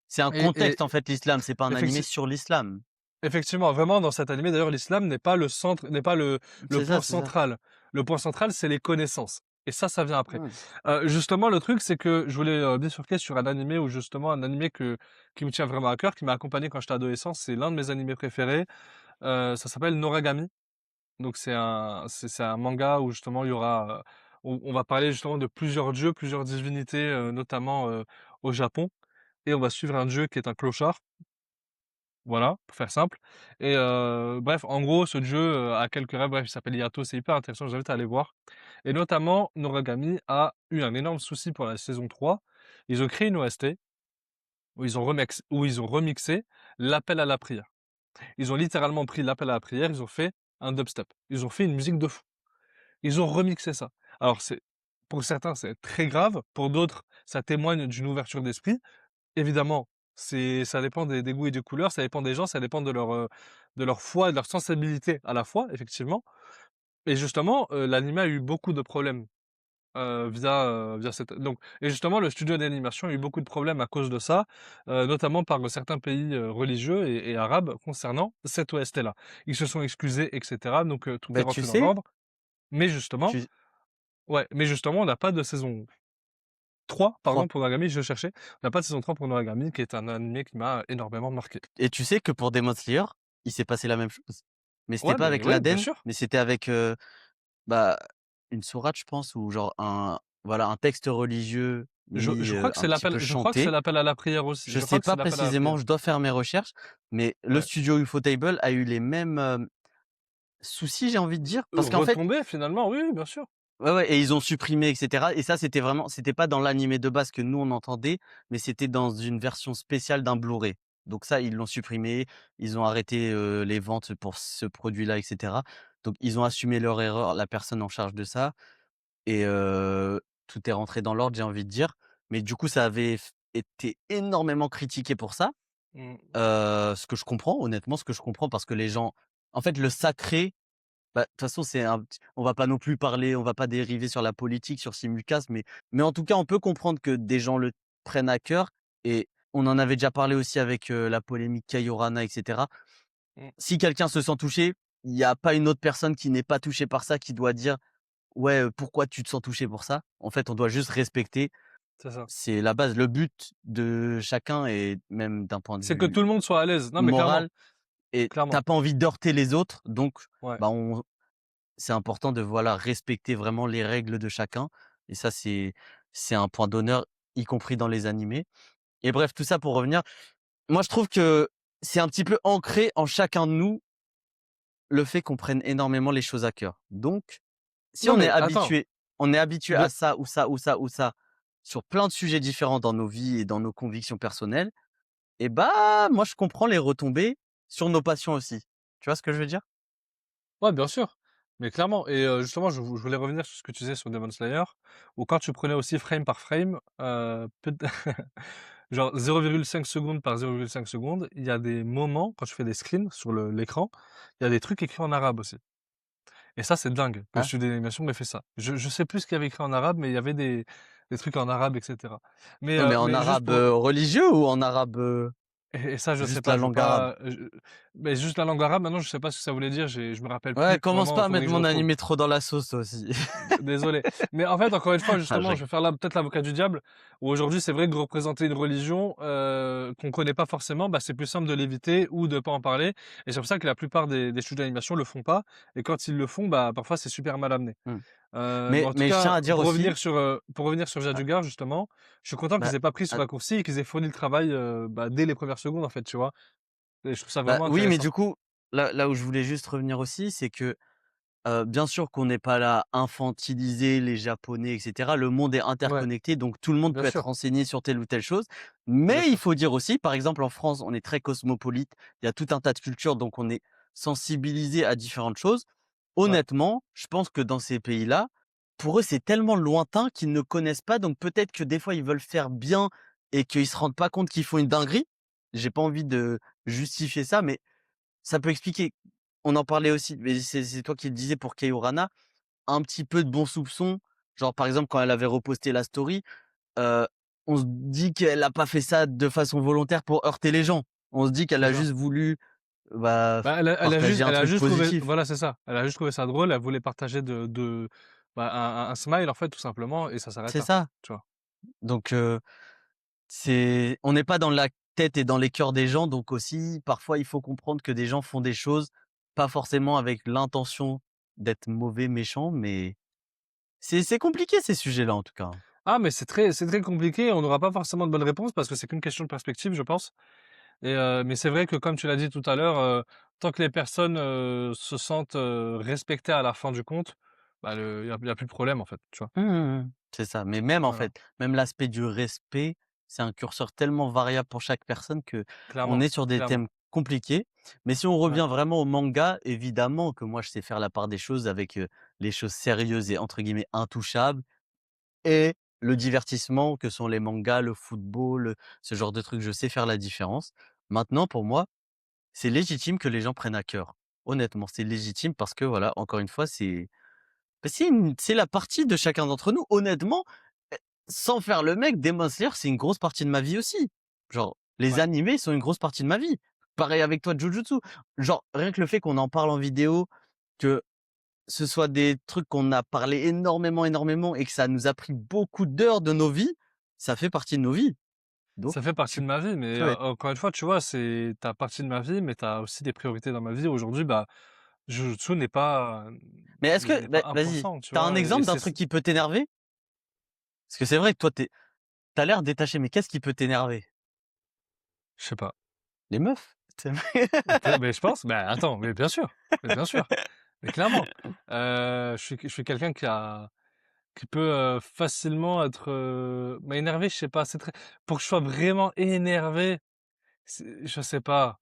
B: c'est un
A: Et
B: contexte, en fait, l'islam, c'est pas un animé
A: effecti
B: sur l'islam.
A: effectivement, vraiment, dans cet animé, d'ailleurs, l'islam n'est pas le centre, n'est pas le
B: C'est ça,
A: point
B: c'est ça.
A: central. Le point central, c'est les connaissances. Et ça vient après.
B: Mmh.
A: Justement, le truc, c'est que je voulais bifurquer sur un animé où justement, un animé qui me tient vraiment à cœur, qui m'a accompagné quand j'étais adolescent. C'est l'un de mes animés préférés. Ça s'appelle Noragami. Donc c'est un manga où justement il y aura, on va parler justement de plusieurs dieux, plusieurs divinités, notamment au Japon. Et on va suivre un dieu qui est un clochard. Voilà, pour faire simple. Et bref, en gros, ce dieu, a quelques rêves, bref, il s'appelle Yato, c'est hyper intéressant, je vous invite à aller voir. Et notamment, Noragami a eu un énorme souci pour la saison 3. Ils ont créé une OST où ils ont remixé l'appel à la prière. Ils ont littéralement pris l'appel à la prière, ils ont fait un dubstep. Ils ont fait une musique de fou. Ils ont remixé ça. Alors pour certains, c'est très grave, pour d'autres, ça témoigne d'une ouverture d'esprit. Évidemment, ça dépend des goûts et des couleurs, ça dépend des gens, ça dépend de leur foi et de leur sensibilité à la foi, effectivement. Et justement, l'anime a eu beaucoup de problèmes, via cette donc et justement, le studio d'animation a eu beaucoup de problèmes à cause de ça, notamment par certains pays, religieux et arabes concernant cette OST-là. Ils se sont excusés et cetera, donc tout est
B: Bah, tu
A: rentré dans
B: sais,
A: l'ordre. Mais justement
B: tu
A: ouais, mais justement, on n'a pas de saison 3, pardon,
B: 3
A: pour Noragami, je cherchais. On n'a pas de saison 3 pour Noragami, qui est un animé qui m'a énormément marqué.
B: et tu sais que pour Demon Slayer, il s'est passé la même chose. Mais c'était
A: Ouais,
B: pas
A: mais
B: avec
A: ouais, bien
B: l'Aden,
A: sûr.
B: mais c'était avec, bah, une sourate, je pense, ou genre un texte religieux mis,
A: Je crois que
B: un petit peu
A: je crois que c'est
B: chanté.
A: l'appel à la prière aussi.
B: Je
A: Je crois
B: sais
A: que c'est
B: pas
A: l'appel à la
B: précisément,
A: prière.
B: je dois faire mes recherches, mais le
A: Ouais.
B: studio Ufotable a eu les mêmes, soucis, j'ai envie de dire. Parce qu'en fait,
A: Retombé finalement, oui, oui, bien sûr.
B: ouais, ouais, et ils ont supprimé et cetera, et ça, c'était pas dans l'animé de base que nous on entendait, mais c'était dans une version spéciale d'un Blu-ray. Donc ça, ils l'ont supprimé, ils ont arrêté, les ventes pour ce produit-là et cetera. Donc ils ont assumé leur erreur, la personne en charge de ça, et tout est rentré dans l'ordre, j'ai envie de dire. Mais du coup, ça avait été énormément critiqué pour ça,
A: Mmh.
B: ce que je comprends, honnêtement, ce que je comprends, parce que les gens, en fait, le sacré, bah, de toute façon, on va pas non plus parler, on va pas dériver sur la politique, sur Simulcast, mais en tout cas, on peut comprendre que des gens le prennent à cœur, et on en avait déjà parlé aussi avec, la polémique Kayorana et cetera.
A: Mmh.
B: Si quelqu'un se sent touché, il y a pas une autre personne qui n'est pas touchée par ça qui doit dire: «Ouais, pourquoi tu te sens touché pour ça?» En fait, on doit juste respecter,
A: C'est ça.
B: c'est la base. Le but de chacun, et même d'un point de
A: C'est que tout
B: vue
A: le monde soit à l'aise. Non, mais clairement,
B: moral, et tu
A: clairement.
B: pas envie d'heurter les autres, donc
A: Ouais.
B: bah, on c'est important de, voilà, respecter vraiment les règles de chacun, et ça, c'est un point d'honneur, y compris dans les animés. Et bref, tout ça pour revenir, moi je trouve que c'est un petit peu ancré en chacun de nous, le fait qu'on prenne énormément les choses à cœur. Donc, si
A: Non, mais attends,
B: on est habitué
A: de
B: à ça ou ça ou ça ou ça, sur plein de sujets différents dans nos vies et dans nos convictions personnelles, et bah, moi je comprends les retombées sur nos passions aussi. Tu vois ce que je veux dire?
A: ouais, bien sûr, mais clairement et justement, je voulais revenir sur ce que tu disais sur Demon Slayer, où quand tu prenais aussi frame par frame, peut genre 0,5 secondes par 0,5 secondes, il y a des moments, quand tu fais des screens sur l'écran, il y a des trucs écrits en arabe aussi et ça, c'est dingue que le
B: Hein?
A: studio d'animation ait fait ça. Je sais plus ce qu'il y avait écrit en arabe, mais il y avait des trucs en arabe et cetera.
B: Ouais, mais en
A: Mais juste
B: arabe,
A: pour
B: religieux, ou en arabe,
A: et ça, je sais
B: juste
A: pas,
B: la
A: je veux
B: langue arabe?
A: pas, Mais juste la langue arabe, maintenant, je sais pas ce que ça voulait dire, je me rappelle
B: Ouais,
A: plus
B: commence
A: vraiment,
B: pas à
A: faudrait
B: mettre
A: que je
B: mon
A: retrouve.
B: animé trop dans la sauce toi aussi.
A: Désolé. Mais en fait, encore une fois,
B: Ah, je
A: justement, je
B: rigole.
A: vais faire là peut-être l'avocat du diable, où aujourd'hui, c'est vrai que représenter une religion qu'on connaît pas forcément, bah, c'est plus simple de l'éviter ou de pas en parler. Et c'est pour ça que la plupart des studios d'animation le font pas. Et quand ils le font, bah, parfois, c'est super mal amené.
B: Mmh.
A: Mais
B: Mais
A: en tout
B: mais je tiens
A: cas,
B: à dire aussi,
A: pour revenir sur
B: ah,
A: Jadugar, justement, je suis content
B: bah,
A: qu'ils aient pas pris ce
B: ah,
A: raccourci et qu'ils aient fourni le travail bah, dès les premières secondes, en fait, tu vois. Et je trouve ça
B: bah,
A: vraiment
B: oui, mais
A: intéressant.
B: du coup, là où je voulais juste revenir aussi, c'est que, bien sûr qu'on n'est pas là à infantiliser les Japonais et cetera. Le monde est
A: Ouais,
B: interconnecté, donc tout le monde
A: bien
B: peut être
A: sûr,
B: renseigné sur telle ou telle chose.
A: bien
B: Mais il
A: sûr.
B: faut dire aussi, par exemple, en France, on est très cosmopolite, il y a tout un tas de cultures, donc on est sensibilisé à différentes choses.
A: Ouais.
B: Honnêtement, je pense que dans ces pays-là, pour eux, c'est tellement lointain qu'ils ne connaissent pas, donc peut-être que des fois, ils veulent faire bien et qu'ils se rendent pas compte qu'ils font une dinguerie. J'ai pas envie de justifier ça, mais ça peut expliquer. On en parlait aussi, mais c'est toi qui le disais pour Kei Orana, un petit peu de bons soupçons. Genre, par exemple, quand elle avait reposté la story, heu, on se dit qu'elle a pas fait ça de façon volontaire pour heurter les gens. On se dit qu'elle
A: C'est
B: a
A: ça.
B: juste voulu, bah,
A: Bah,
B: partager un
A: elle a
B: truc
A: juste trouvé
B: positif.
A: voilà, c'est ça. Elle a juste trouvé ça drôle, elle voulait partager bah, un smile, en fait, tout simplement et ça s'arrête
B: C'est
A: là,
B: ça.
A: tu vois?
B: Donc c'est on n'est pas dans la tête et dans les cœurs des gens, donc aussi, parfois, il faut comprendre que des gens font des choses, pas forcément avec l'intention d'être mauvais, méchants, mais c'est compliqué ces sujets-là, en tout cas.
A: Ah, mais c'est très compliqué, on n'aura pas forcément de bonnes réponses parce que c'est qu'une question de perspective, je pense et mais c'est vrai que comme tu l'as dit tout à l'heure, tant que les personnes, se sentent, respectées à la fin du compte, bah, il y a plus de problème, en fait, tu vois?
B: Mmh mh, mmh. C'est ça, mais même en
A: Voilà,
B: fait, même l'aspect du respect, c'est un curseur tellement variable pour chaque personne que on
A: clairement,
B: est sur des
A: clairement.
B: thèmes compliqués. Mais si on
A: Ouais,
B: revient vraiment au manga, évidemment que moi je sais faire la part des choses avec, les choses sérieuses et entre guillemets «intouchables» et le divertissement que sont les mangas, le football, ce genre de trucs, je sais faire la différence. Maintenant pour moi, c'est légitime que les gens prennent à cœur. Honnêtement, c'est légitime parce que voilà, encore une fois, c'est la partie de chacun d'entre nous. Honnêtement, eh, sans faire le mec, Demon Slayer, c'est une grosse partie de ma vie aussi. Genre, les
A: ouais.
B: animés sont une grosse partie de ma vie. Pareil avec toi, Jujutsu. Genre, rien que le fait qu'on en parle en vidéo, que ce soit des trucs qu'on a parlé énormément, énormément et que ça nous a pris beaucoup d'heures de nos vies, ça fait partie de nos vies. Donc,
A: Ça fait partie
B: tu
A: de ma vie, mais
B: peux être
A: encore une fois, tu vois, c'est tu partie de ma vie, mais t'as aussi des priorités dans ma vie. Aujourd'hui, bah, Jujutsu
B: mais est-ce que
A: n'est
B: bah,
A: pas
B: vas-y,
A: important, tu
B: t'as un
A: vois? Et
B: exemple d'un
A: c'est
B: truc qui peut t'énerver? Parce que c'est vrai que toi, t'as l'air détaché, mais qu'est-ce qui peut t'énerver?
A: je sais pas.
B: Les meufs?
A: Mais je pense, bah, attends, mais bien sûr, mais clairement. Je suis quelqu'un qui peut, facilement être, énervé, je sais pas, c'est très pour que je sois vraiment énervé, je sais pas.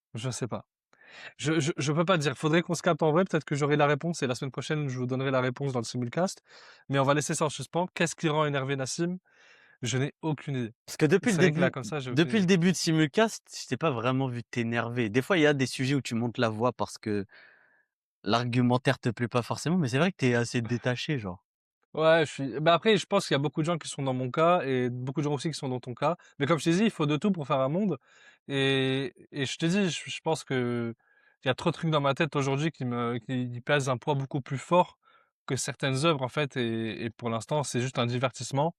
A: Je peux pas te dire, faudrait qu'on se capte en vrai, peut-être que j'aurai la réponse et la semaine prochaine, je vous donnerai la réponse dans le simulcast, mais on va laisser ça en suspens. Qu'est-ce qui rend énervé Nassim? Je n'ai aucune idée.
B: Parce que
A: C'est vrai que là, comme ça, j'ai aucune
B: depuis le
A: idée.
B: début de Simulcast, je t'ai pas vraiment vu t'énerver. Des fois, il y a des sujets où tu montes la voix parce que l'argumentaire te plaît pas forcément, mais c'est vrai que tu es assez détaché, genre.
A: Ouais, bah, après, je pense qu'il y a beaucoup de gens qui sont dans mon cas et beaucoup de gens aussi qui sont dans ton cas. Mais comme je t'ai dit, il faut de tout pour faire un monde. Et je te dis, je pense que il y a trop de trucs dans ma tête aujourd'hui qui pèsent un poids beaucoup plus fort que certaines œuvres, en fait. Et pour l'instant, c'est juste un divertissement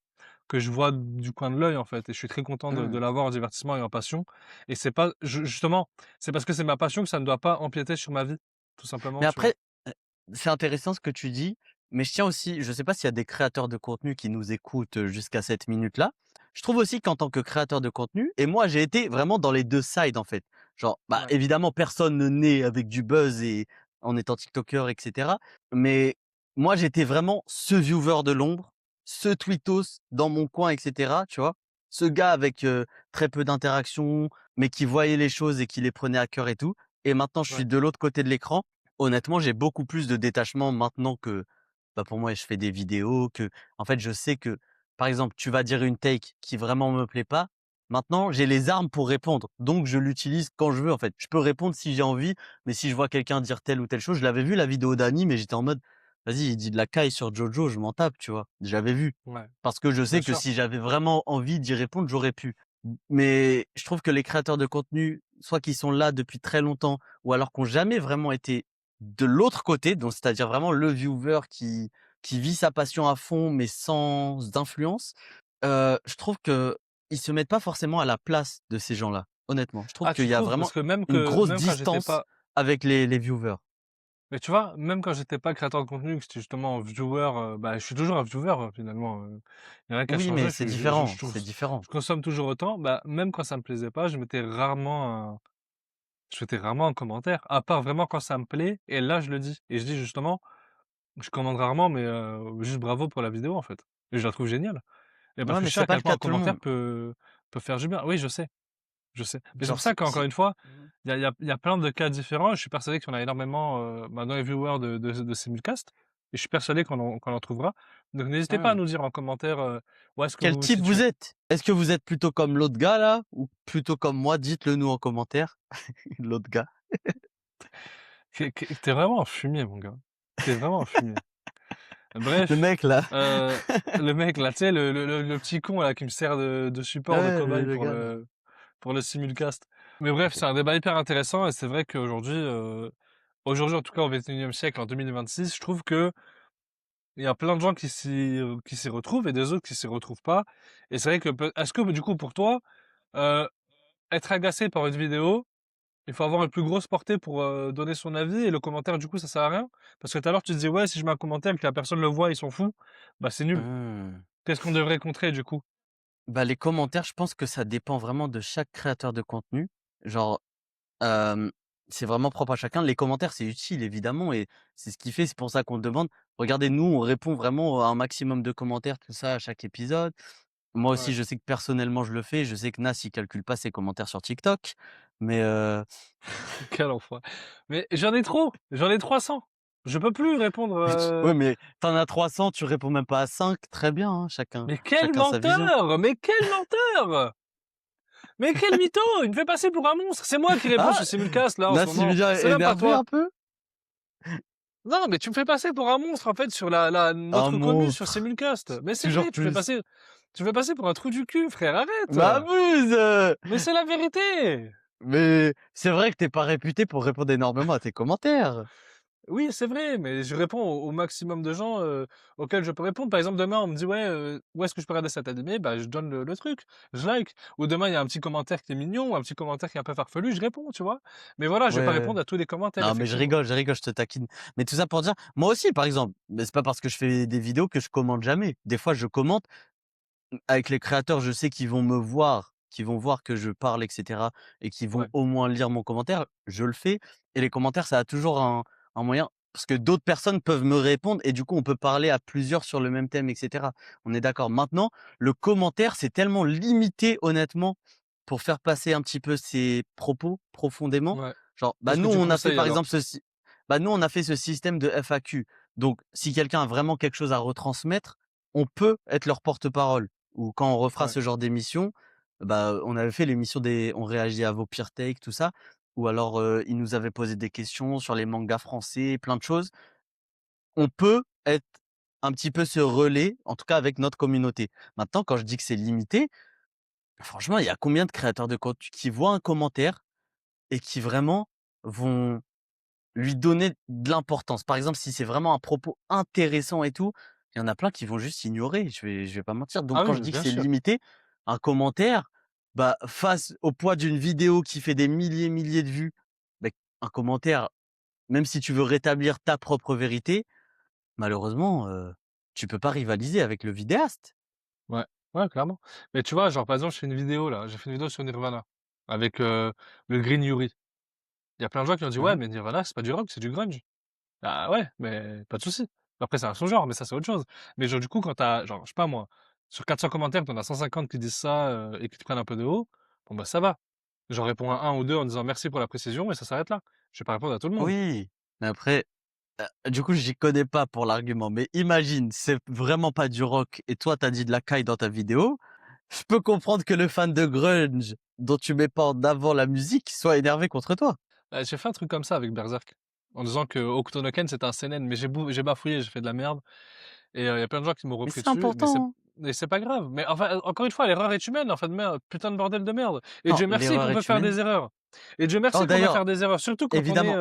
A: que je vois du coin de l'œil, en fait. Et je suis très content de
B: Mmh.
A: l'avoir en divertissement et en passion. Et c'est pas, justement, c'est parce que c'est ma passion que ça ne doit pas empiéter sur ma vie, tout simplement,
B: Mais
A: tu vois.
B: après, c'est intéressant ce que tu dis, mais je tiens aussi je sais pas s'il y a des créateurs de contenu qui nous écoutent, jusqu'à cette minute-là. Je trouve aussi qu'en tant que créateur de contenu et moi j'ai été vraiment dans les 2 sides en fait. Genre, bah,
A: Ouais,
B: évidemment personne ne naît avec du buzz et en étant tiktoker et cetera. Mais moi j'étais vraiment ce viewer de l'ombre, ce tweetos dans mon coin et cetera, tu vois? Ce gars avec, très peu d'interactions, mais qui voyait les choses et qui les prenait à cœur et tout et maintenant je suis
A: ouais,
B: de l'autre côté de l'écran. Honnêtement, j'ai beaucoup plus de détachement maintenant que, bah, pour moi, je fais des vidéos, que en fait, je sais que, par exemple, tu vas dire une take qui vraiment me plaît pas. Maintenant, j'ai les armes pour répondre, donc je l'utilise quand je veux, en fait. Je peux répondre si j'ai envie, mais si je vois quelqu'un dire telle ou telle chose, je l'avais vu la vidéo d'Annie, mais j'étais en mode: «Vas-y, il dit de la caille sur Jojo, je m'en tape», tu vois? J'avais vu.
A: ouais,
B: Parce que je
A: bien
B: sais que
A: sûr.
B: si j'avais vraiment envie d'y répondre, j'aurais pu. Mais je trouve que les créateurs de contenu, soit qui sont là depuis très longtemps ou alors qui ont jamais vraiment été de l'autre côté, donc c'est-à-dire vraiment le viewer qui vit sa passion à fond, mais sans influence, je trouve qu'ils se mettent pas forcément à la place de ces gens-là, honnêtement. Je trouve
A: Ah,
B: qu'il
A: tu
B: y a
A: trouves?
B: vraiment
A: Parce que même
B: une
A: que
B: grosse
A: même quand j'étais
B: distance
A: pas
B: avec les viewers.
A: mais tu vois, même quand j'étais pas créateur de contenu, que j'étais justement viewer, bah, je suis toujours un viewer, finalement, il y a rien qui a
B: Oui, mais
A: changé.
B: c'est
A: Je
B: différent,
A: trouve
B: c'est différent.
A: je consomme toujours autant. Bah, même quand ça me plaisait pas, je mettais rarement un commentaire, à part vraiment quand ça me plaît et là, je le dis et je dis justement, je commande rarement mais juste bravo pour la vidéo, en fait et je la trouve géniale et parce
B: Ouais,
A: que
B: mais
A: je sais
B: c'est
A: à
B: pas
A: quel
B: le
A: point
B: cas
A: un
B: de tout le
A: commentaire
B: monde.
A: peut faire du bien. Oui, je sais. Je sais. Mais c'est
B: Genre
A: pour ça qu'encore
B: si
A: une fois,
B: mmh
A: il y a plein de cas différents. Je suis persuadé qu'il y en a énormément, bah, dans les viewers de Simulcast et je suis persuadé qu'on en trouvera. Donc n'hésitez pas à
B: mmh.
A: nous dire en commentaire, où est-ce que
B: Quel
A: vous vous
B: type vous
A: situez.
B: êtes? Est-ce que vous êtes plutôt comme l'autre gars là ou plutôt comme moi? Dites-le nous en commentaire. L'autre gars.
A: Tu vraiment un fumier, mon gars. T'es vraiment un fumier.
B: Le
A: Bref,
B: mec là.
A: heu, le mec là, tu sais, le petit con là qui me sert de support, de
B: Ouais,
A: cobaye
B: le gars là.
A: pour le Simulcast. Mais bref,
B: OK.
A: c'est un débat hyper intéressant et c'est vrai qu'aujourd'hui, aujourd'hui en tout cas au XXIe siècle, en 2026, je trouve que il y a plein de gens qui s'y retrouvent et des autres qui s'y retrouvent pas et c'est vrai que peut est-ce que du coup pour toi, heu, être agacé par une vidéo, il faut avoir une plus grosse portée pour, donner son avis et le commentaire du coup ça sert à rien? Parce que tout à l'heure tu disais: «Ouais, si je mets un commentaire et que la personne le voit, il s'en fout», bah, c'est nul.
B: Mmh.
A: Qu'est-ce qu'on devrait contrer du coup?
B: Bah, les commentaires, je pense que ça dépend vraiment de chaque créateur de contenu. Genre, hem, c'est vraiment propre à chacun. Les commentaires, c'est utile évidemment et c'est ce qui fait, c'est pour ça qu'on demande. Regardez, nous, on répond vraiment à un maximum de commentaires, tout ça, à chaque épisode. Moi aussi,
A: Ouais,
B: je sais que personnellement, je le fais. Je sais que Nas, il calcule pas ses commentaires sur TikTok. Mais,
A: quel enfoiré. Mais j'en ai 300. Je peux plus répondre,
B: ouais, mais t'en as 300, tu réponds même pas à 5. Très bien, hein,
A: mais quel
B: chacun sa vision.
A: menteur! Mais quel menteur! Mais quel mytho! Il me fait passer pour un monstre! C'est moi qui réponds
B: Ah!
A: sur Simulcast là en ce
B: Nas, il
A: moment,
B: vient
A: c'est même pas
B: énervé
A: toi.
B: un peu?
A: Non, mais tu me fais passer pour un monstre en fait sur
B: Un
A: notre commu sur
B: monstre,
A: Simulcast. Mais c'est
B: toujours
A: vrai,
B: plus.
A: tu me fais passer pour un trou du cul, frère, arrête!
B: M'amuse!
A: Mais c'est la vérité!
B: Mais c'est vrai que t'es pas réputé pour répondre énormément à tes commentaires.
A: Oui, c'est vrai, mais je réponds au maximum de gens, auxquels je peux répondre. Par exemple, demain, on me dit: «Ouais, où est-ce que je peux regarder cet animé?» Bah, je donne le truc, je like. Ou demain, il y a un petit commentaire qui est mignon ou un petit commentaire qui est un peu farfelu, je réponds, tu vois? Mais voilà, je vais pas
B: Ouais.
A: répondre à tous les commentaires,
B: Non, mais
A: effectivement.
B: je rigole, je te taquine. Mais tout ça pour dire, moi aussi, par exemple, mais c'est pas parce que je fais des vidéos que je commente jamais. Des fois, je commente. Avec les créateurs, je sais qu'ils vont me voir, qu'ils vont voir que je parle et cetera et qu'ils vont
A: Ouais,
B: au moins lire mon commentaire, je le fais et les commentaires, ça a toujours un moyen parce que d'autres personnes peuvent me répondre et du coup, on peut parler à plusieurs sur le même thème et cetera. On est d'accord. Maintenant, le commentaire, c'est tellement limité honnêtement pour faire passer un petit peu ses propos profondément.
A: ouais.
B: Genre,
A: Qu'est-ce que tu conseilles alors?
B: nous, on a fait ce système de FAQ. Donc, si quelqu'un a vraiment quelque chose à retransmettre, on peut être leur porte-parole ou quand on refera
A: Ouais.
B: ce genre d'émission, bah, on avait fait l'émission des on réagit à vos pires takes, tout ça, ou alors, ils nous avaient posé des questions sur les mangas français, plein de choses. On peut être un petit peu ce relais, en tout cas avec notre communauté. Maintenant, quand je dis que c'est limité, franchement, il y a combien de créateurs de contenu qui voient un commentaire et qui vraiment vont lui donner de l'importance. Par exemple, si c'est vraiment un propos intéressant et tout, il y en a plein qui vont juste ignorer, je vais pas mentir. Donc
A: Ah
B: quand
A: oui,
B: je
A: mais
B: dis que
A: bien
B: c'est
A: sûr.
B: limité, un commentaire, bah, face au poids d'une vidéo qui fait des milliers de vues, beh, un commentaire, même si tu veux rétablir ta propre vérité, malheureusement, tu peux pas rivaliser avec le vidéaste.
A: Ouais, ouais, clairement. Mais tu vois, genre, par exemple, je fais une vidéo là, j'ai fait une vidéo sur Nirvana avec, le Green Yuri. Il y a plein de gens qui ont dit: «Ouais,
B: Mmh.
A: mais Nirvana, c'est pas du rock, c'est du grunge». Ah ouais, mais pas de souci. Après, c'est un sous-genre, mais ça, c'est autre chose. Mais genre, du coup, quand t'as genre, je sais pas moi, sur 400 commentaires, tu en as 150 qui disent ça, et qui te prennent un peu de haut, bon, bah, ça va. J'en réponds à un ou 2 en disant: «Merci pour la précision» et ça s'arrête là. Je vais pas répondre à tout le monde.
B: Oui, mais après, du coup, j'y connais pas pour l'argument, mais imagine, c'est vraiment pas du rock et toi, tu as dit de la caille dans ta vidéo. Je peux comprendre que le fan de grunge, dont tu mets pas en avant la musique, soit énervé contre toi.
A: J'ai fait un truc comme ça avec Berserk, en disant que Hokuto no Ken, c'était un seinen, mais j'ai bafouillé, j'ai fait de la merde et il y a plein de gens qui m'ont
B: Mais
A: repris
B: c'est
A: dessus,
B: important, hein.
A: mais c'est pas grave. Mais enfin, encore une fois, l'erreur est humaine, enfin de merde, putain de bordel de merde et
B: Non,
A: Dieu merci qu'on
B: l'erreur
A: peut
B: est
A: faire
B: humaine.
A: des erreurs. Et Dieu merci
B: Oh
A: qu'on va
B: d'ailleurs,
A: faire des erreurs, surtout quand on est,
B: évidemment.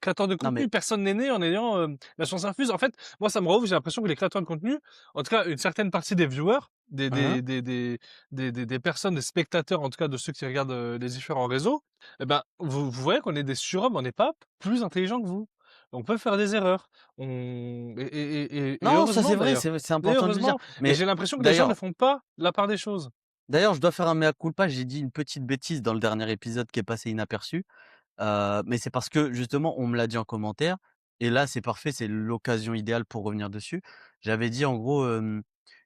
A: créateur de
B: Non mais
A: contenu. Personne n'est né en ayant, la science infuse. En fait, moi ça me rend ouf, j'ai l'impression que les créateurs de contenu, en tout cas une certaine partie des viewers, des
B: Hein, hein.
A: des des des des personnes, des spectateurs en tout cas de ceux qui regardent, les différents réseaux, et ben, vous voyez qu'on est des surhommes, on n'est pas plus intelligents que vous. On peut faire des erreurs. On et
B: Non, ça
A: heureusement
B: c'est vrai,
A: d'ailleurs.
B: c'est
A: Et
B: important de le dire.
A: heureusement, et
B: Mais
A: j'ai l'impression que les gens ne
B: d'ailleurs
A: font pas la part des choses.
B: d'ailleurs, je dois faire un mea culpa, j'ai dit une petite bêtise dans le dernier épisode qui est passé inaperçu. Mais c'est parce que justement, on me l'a dit en commentaire et là, c'est parfait, c'est l'occasion idéale pour revenir dessus. J'avais dit en gros, il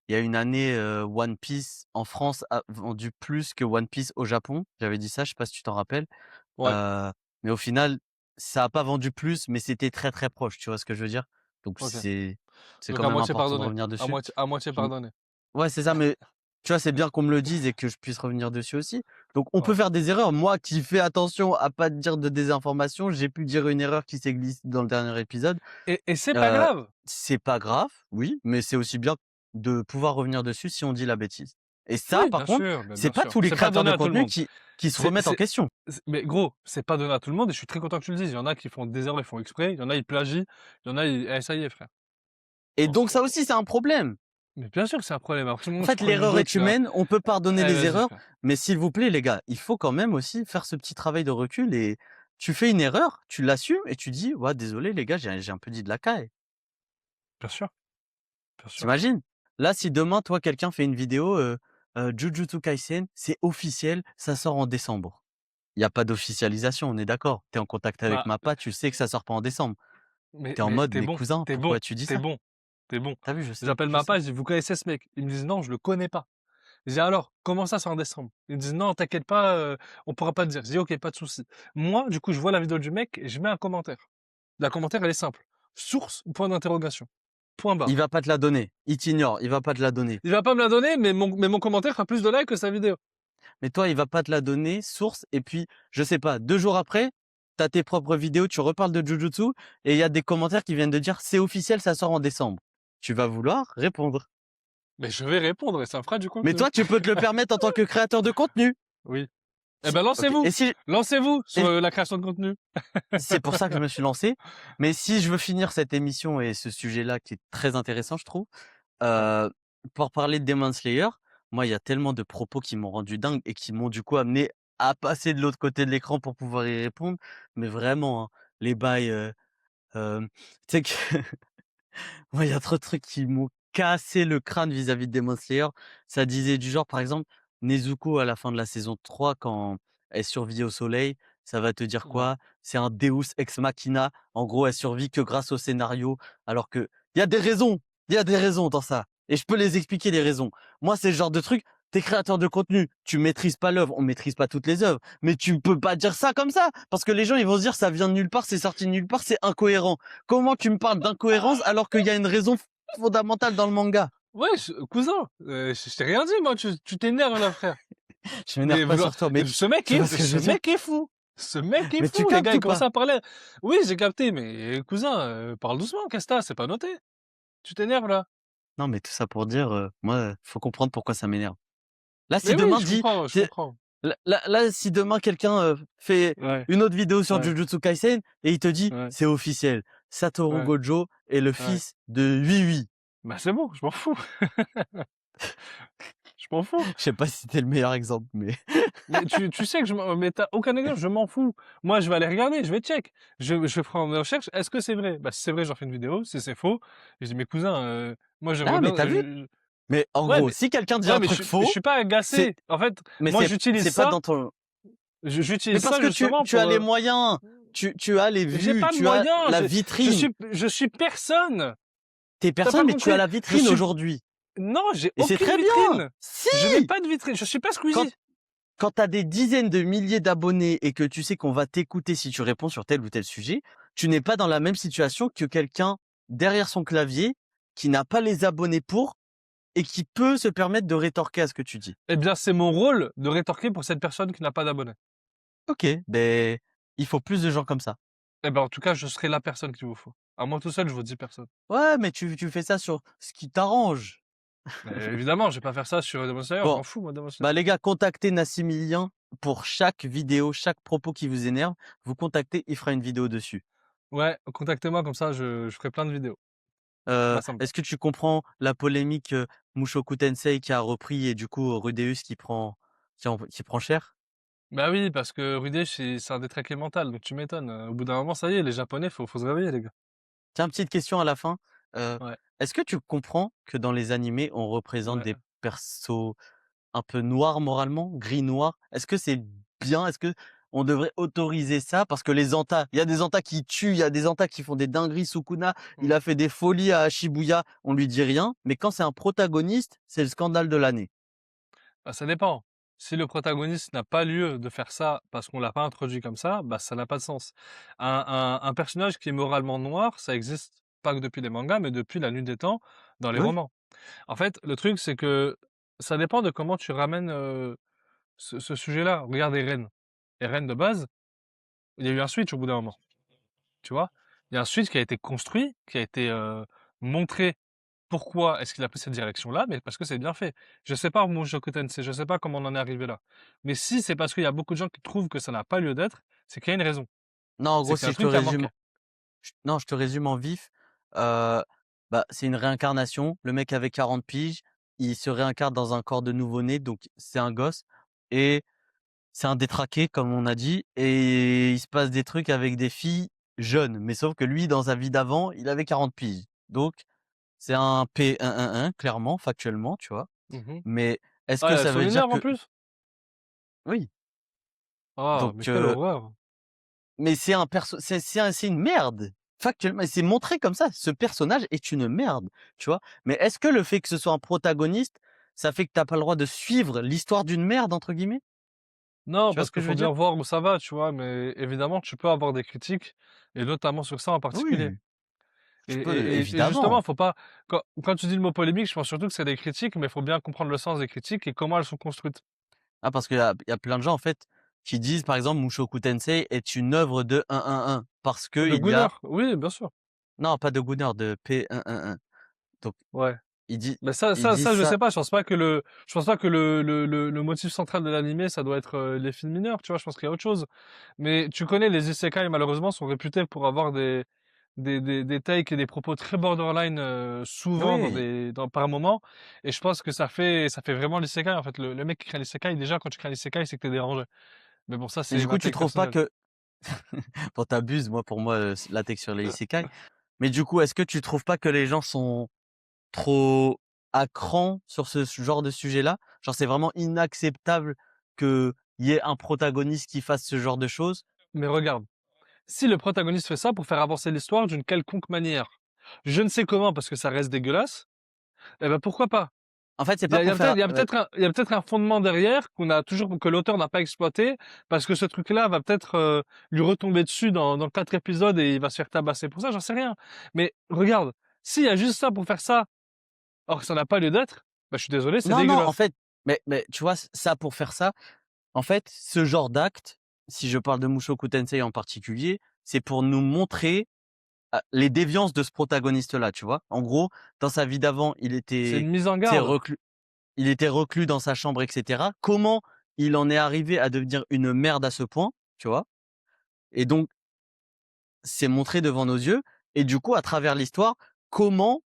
B: y a une année, One Piece en France a vendu plus que One Piece au Japon. J'avais dit ça, je sais pas si tu t'en rappelles?
A: Ouais,
B: Heu, mais au final, ça a pas vendu plus, mais c'était très, très proche, tu vois ce que je veux dire? Donc
A: OK.
B: c'est
A: Donc
B: quand
A: à
B: même
A: moitié
B: important de
A: pardonné,
B: revenir dessus.
A: à moitié
B: Mmh,
A: pardonné.
B: ouais, c'est ça, mais tu vois, c'est bien qu'on me le dise et que je puisse revenir dessus aussi. Donc on peut
A: Ouais.
B: faire des erreurs. Moi qui fais attention à pas dire de désinformation, j'ai pu dire une erreur qui s'est glissée dans le dernier épisode.
A: Et c'est pas
B: Heu,
A: grave.
B: c'est pas grave, oui, mais c'est aussi bien de pouvoir revenir dessus si on dit la bêtise. Et ça,
A: Oui,
B: par contre,
A: bien
B: c'est pas
A: sûr.
B: tous les
A: C'est pas
B: créateurs
A: donné
B: de
A: à tout le
B: contenu
A: monde.
B: qui se
A: C'est
B: remettent en
A: c'est
B: question.
A: mais gros, c'est pas donné à tout le monde et je suis très content que tu le dises. Il y en a qui font des erreurs, ils font exprès, il y en a, ils plagient, il y en a, ils ça y est frère.
B: Et donc
A: On
B: ça aussi, c'est un problème.
A: mais bien sûr que c'est un problème. Alors que
B: En
A: moi, tu
B: fait,
A: prends une
B: l'erreur
A: vidéo,
B: est
A: tu la
B: humaine, on peut pardonner les
A: vas-y
B: erreurs,
A: frère.
B: mais s'il vous plaît, les gars, il faut quand même aussi faire ce petit travail de recul et tu fais une erreur, tu l'assumes et tu dis: «Ouais, désolé les gars, j'ai un peu dit de la caille».
A: Bien sûr, bien sûr.
B: Tu Là, si demain, toi, quelqu'un fait une vidéo, Jujutsu Kaisen, c'est officiel, ça sort en décembre. Il y a pas d'officialisation, on est d'accord? Tu es en contact avec
A: Bah,
B: Mappa, tu sais que ça sort pas en décembre. Tu es en
A: mais
B: mode: «Mais cousin,
A: tu
B: pourquoi tu dis
A: es
B: ça?»
A: bon, tu es bon.
B: Tu vu? Je sais,
A: J'appelle
B: je
A: ma
B: sais.
A: page, je dis: «Vous connaissez ce mec?» Ils me disent: «Non, je le connais pas». Je dis: «Alors, comment ça, c'est en décembre?» Ils me disent: «Non, t'inquiète pas, on pourra pas te dire». Je dis: «OK, pas de souci». Moi, du coup, je vois la vidéo du mec et je mets un commentaire. La commentaire, elle est simple: «Source, point d'interrogation». Point
B: Il
A: barre.
B: va pas te la donner, il t'ignore, il va pas te la donner.
A: Il va pas me la donner, mais mon commentaire fera plus de likes que sa vidéo.
B: Mais toi, il va pas te la donner, source, et puis, je sais pas, 2 jours après, tu as tes propres vidéos, tu reparles de Jujutsu et il y a des commentaires qui viennent de dire: «C'est officiel, ça sort en décembre». Tu vas vouloir répondre.
A: Mais je vais répondre et ça me fera du
B: Mais
A: contenu.
B: toi, tu peux te le permettre en tant que créateur de contenu.
A: Oui. Eh
B: Si
A: ben,
B: OK, et
A: lancez-vous!
B: si
A: Lancez-vous sur,
B: et
A: la création de contenu.
B: c'est pour ça que je me suis lancé. Mais si je veux finir cette émission et ce sujet-là qui est très intéressant, je trouve,
A: Ouais,
B: heu, pour parler de Demon Slayer, moi, il y a tellement de propos qui m'ont rendu dingue et qui m'ont du coup amené à passer de l'autre côté de l'écran pour pouvoir y répondre. Mais vraiment, hein, les bails, hem, tu sais que moi, il y a trop de trucs qui m'ont cassé le crâne vis-à-vis de Demon Slayer. Ça disait du genre, par exemple, Nezuko à la fin de la saison 3 quand elle survit au soleil, ça va te dire
A: ouais.
B: quoi? C'est un Deus ex machina. En gros, elle survit que grâce au scénario, alors que il y a des raisons, il y a des raisons dans ça et je peux les expliquer les raisons. Moi, c'est le genre de truc, tu es créateur de contenu, tu maîtrises pas l'œuvre, on maîtrise pas toutes les œuvres, mais tu peux pas dire ça comme ça parce que les gens, ils vont se dire: «Ça vient de nulle part, c'est sorti de nulle part, c'est incohérent». Comment tu me parles d'incohérence alors qu'il y a une raison fondamentale dans le manga?
A: Ouais, cousin, je t'ai rien dit moi, tu t'énerves là, frère.
B: Je m'énerve
A: Mais
B: pas
A: vouloir
B: sur toi, mais tu vois ce que je
A: ce
B: veux dire?
A: mec est fou! Ce mec est
B: Mais tu
A: fou, les gars,
B: captes
A: il
B: ou
A: commence
B: pas?
A: à parler. Oui, j'ai capté, mais cousin, parle doucement, qu'est-ce que tu c'est pas noté. Tu t'énerves là.
B: Non, mais tout ça pour dire, moi, faut comprendre pourquoi ça m'énerve. Là, si
A: Mais oui,
B: demain dit
A: je
B: c'est
A: comprends.
B: là, si demain quelqu'un, fait
A: Ouais,
B: une autre vidéo sur
A: ouais,
B: Jujutsu Kaisen et il te dit:
A: ouais,
B: «C'est officiel, Satoru
A: ouais,
B: Gojo est le
A: ouais.
B: fils de Oui.
A: Bah, c'est bon, je m'en fous. Je m'en fous.
B: Je sais pas si c'était le meilleur exemple, mais
A: Mais tu sais que mais tu aucun exemple, je m'en fous. Moi, je vais aller regarder, je vais check. Je vais prendre mes recherches. Est-ce que c'est vrai? Bah, si c'est vrai, j'en fais une vidéo. Si c'est faux, je dis: «Mes cousins, moi, j'aimerais
B: ah, mais
A: bien,
B: tu vu? Mais en
A: ouais,
B: gros, si quelqu'un dit
A: ouais,
B: un
A: mais
B: truc
A: je
B: faux,
A: suis pas
B: c'est
A: agacé. En fait,
B: mais
A: moi, j'utilise
B: c'est pas
A: ça
B: dans ton mais
A: j'utilise
B: parce
A: ça
B: que
A: justement
B: tu as
A: pour,
B: les moyens, tu as les
A: j'ai
B: vues,
A: pas de
B: tu as
A: moyens,
B: la vitrine.
A: je suis personne.
B: Tu es
A: Tu
B: personne,
A: pas
B: mais tu as
A: compris?
B: la
A: Je
B: vitrine
A: suis
B: aujourd'hui
A: non, j'ai
B: et c'est
A: aucune
B: très bien!
A: vitrine. Je n'ai
B: Si!
A: pas de vitrine, je suis pas
B: Quand
A: Squeezie.
B: quand tu as des dizaines de milliers d'abonnés et que tu sais qu'on va t'écouter si tu réponds sur tel ou tel sujet, tu n'es pas dans la même situation que quelqu'un derrière son clavier qui n'a pas les abonnés pour et qui peut se permettre de rétorquer à ce que tu dis.
A: Eh bien, c'est mon rôle de rétorquer pour cette personne qui n'a pas d'abonnés.
B: OK, beh, il faut plus de gens comme ça.
A: Eh ben, en tout cas, je serai la personne qu'il vous faut. À moi tout seul, je vous dis personne.
B: Ouais, mais tu fais ça sur ce qui t'arrange.
A: Mais évidemment, je vais pas faire ça sur Demon Slayer, je
B: Bon,
A: m'en fous moi Demon Slayer.
B: bah les gars, contactez Nassimilien pour chaque vidéo, chaque propos qui vous énerve. Vous contactez, il fera une vidéo dessus.
A: Ouais, contactez-moi comme ça je ferai plein de vidéos. Ah ça me va.
B: Est-ce que tu comprends la polémique, Mushoku Tensei qui a repris et du coup Rudeus qui prend cher?
A: Bah oui, parce que Rudesh c'est un détraqué mental, donc tu m'étonnes, au bout d'un moment ça y est, les japonais faut se réveiller les gars.
B: Tiens, petite question à la fin, heu,
A: Ouais,
B: est-ce que tu comprends que dans les animés, on représente
A: ouais.
B: des persos un peu noirs moralement, gris-noir? Est-ce que c'est bien? Est-ce qu'on devrait autoriser ça? Parce que les Zantas, il y a des Zantas qui tuent, il y a des Zantas qui font des dingueries. Sukuna, il
A: Mmh.
B: a fait des folies à Shibuya, on lui dit rien, mais quand c'est un protagoniste, c'est le scandale de l'année.
A: Bah ça dépend. Si le protagoniste n'a pas lieu de faire ça parce qu'on l'a pas introduit comme ça, bah ça n'a pas de sens. Un personnage qui est moralement noir, ça existe pas que depuis les mangas, mais depuis la nuit des temps dans les
B: Oui,
A: romans. En fait, le truc c'est que ça dépend de comment tu ramènes, ce sujet-là. Regarde Eren. Eren de base, il y a eu un switch au bout d'un moment. Tu vois? Il y a un switch qui a été construit, qui a été, montré pourquoi est-ce qu'il a pris cette direction-là, mais parce que c'est bien fait. Je sais pas Mushoku Tensei, je sais pas comment on en est arrivé là. Mais si c'est parce qu'il y a beaucoup de gens qui trouvent que ça n'a pas lieu d'être, c'est qu'il y a une raison.
B: non, en
A: C'est
B: gros,
A: qu'il y a
B: si
A: un
B: je te
A: truc qui a
B: résume
A: manqué.
B: non, je te résume en vif, heu, bah, c'est une réincarnation. Le mec avait 40 piges, il se réincarne dans un corps de nouveau-né, donc c'est un gosse et c'est un détraqué comme on a dit et il se passe des trucs avec des filles jeunes, mais sauf que lui, dans sa vie d'avant, il avait 40 piges. Donc c'est un P111 clairement, factuellement, tu vois?
A: Mmh.
B: Mais est-ce
A: Ah,
B: que
A: elles
B: ça
A: sont
B: veut dire
A: mineures en
B: que
A: plus?
B: oui,
A: Ah,
B: donc
A: mais quelle horreur!
B: mais c'est un perso c'est une merde. Factuellement et c'est montré comme ça. Ce personnage est une merde, tu vois? Mais est-ce que le fait que ce soit un protagoniste, ça fait que tu as pas le droit de suivre «l'histoire d'une merde» entre guillemets?
A: Non,
B: Tu vois
A: parce
B: ce que
A: qu'il
B: je
A: faut
B: veux dire?
A: bien voir où ça va, tu vois? Mais évidemment, tu peux avoir des critiques et notamment sur ça en particulier.
B: Oui,
A: Et
B: tu peux
A: et et et justement,
B: évidemment.
A: faut pas quand tu dis le mot polémique, je pense surtout que c'est des critiques, mais il faut bien comprendre le sens des critiques et comment elles sont construites.
B: Ah parce qu'il y a plein de gens en fait qui disent par exemple Mushoku Tensei est une œuvre de 111 parce
A: De
B: qu'il y
A: Gunner,
B: a
A: oui, bien sûr.
B: non pas de Gunner, de P111. Donc
A: Ouais.
B: ils disent
A: Mais ça
B: ils
A: ça
B: disent
A: ça, je
B: ça
A: sais pas, je pense pas que le motif central de l'animé, ça doit être, les films mineurs, tu vois? Je pense qu'il y a autre chose. Mais tu connais, les isekai, malheureusement, sont réputés pour avoir des takes et des propos très borderline, souvent
B: oui
A: par moment et je pense que ça fait vraiment l'isekai, en fait. Le mec qui crée l'isekai, déjà, quand tu crées l'isekai, c'est que tu es dérangé. Mais bon, ça,
B: et
A: c'est
B: du coup
A: ma
B: tu
A: take
B: trouves pas
A: personnelle.
B: que bon tu moi pour moi, la tech sur les isekai. Mais du coup, est-ce que tu trouves pas que les gens sont trop à cran sur ce genre de sujet-là? Genre, c'est vraiment inacceptable qu'il y ait un protagoniste qui fasse ce genre de choses?
A: Mais regarde, si le protagoniste fait ça pour faire avancer l'histoire d'une quelconque manière, je ne sais comment parce que ça reste dégueulasse, eh ben, pourquoi pas?
B: En fait, c'est pas pour faire,
A: Il y a peut-être un fondement derrière que l'auteur n'a pas exploité parce que ce truc-là va peut-être, lui retomber dessus dans 4 épisodes et il va se faire tabasser pour ça, j'en sais rien. Mais regarde, s'il y a juste ça pour faire ça, or que ça n'a pas lieu d'être, bah, je suis désolé, c'est
B: non, non, en
A: dégueulasse.
B: fait, mais tu vois, ça pour faire ça, en fait, ce genre d'acte, si je parle de Mushoku Tensei en particulier, c'est pour nous montrer, les déviances de ce protagoniste-là, tu vois? En gros, dans sa vie d'avant,
A: C'est une
B: tu
A: mise en
B: sais,
A: garde.
B: il était reclus dans sa chambre et cetera. Comment il en est arrivé à devenir une merde à ce point, tu vois? Et donc c'est montré devant nos yeux et du coup, à travers l'histoire, comment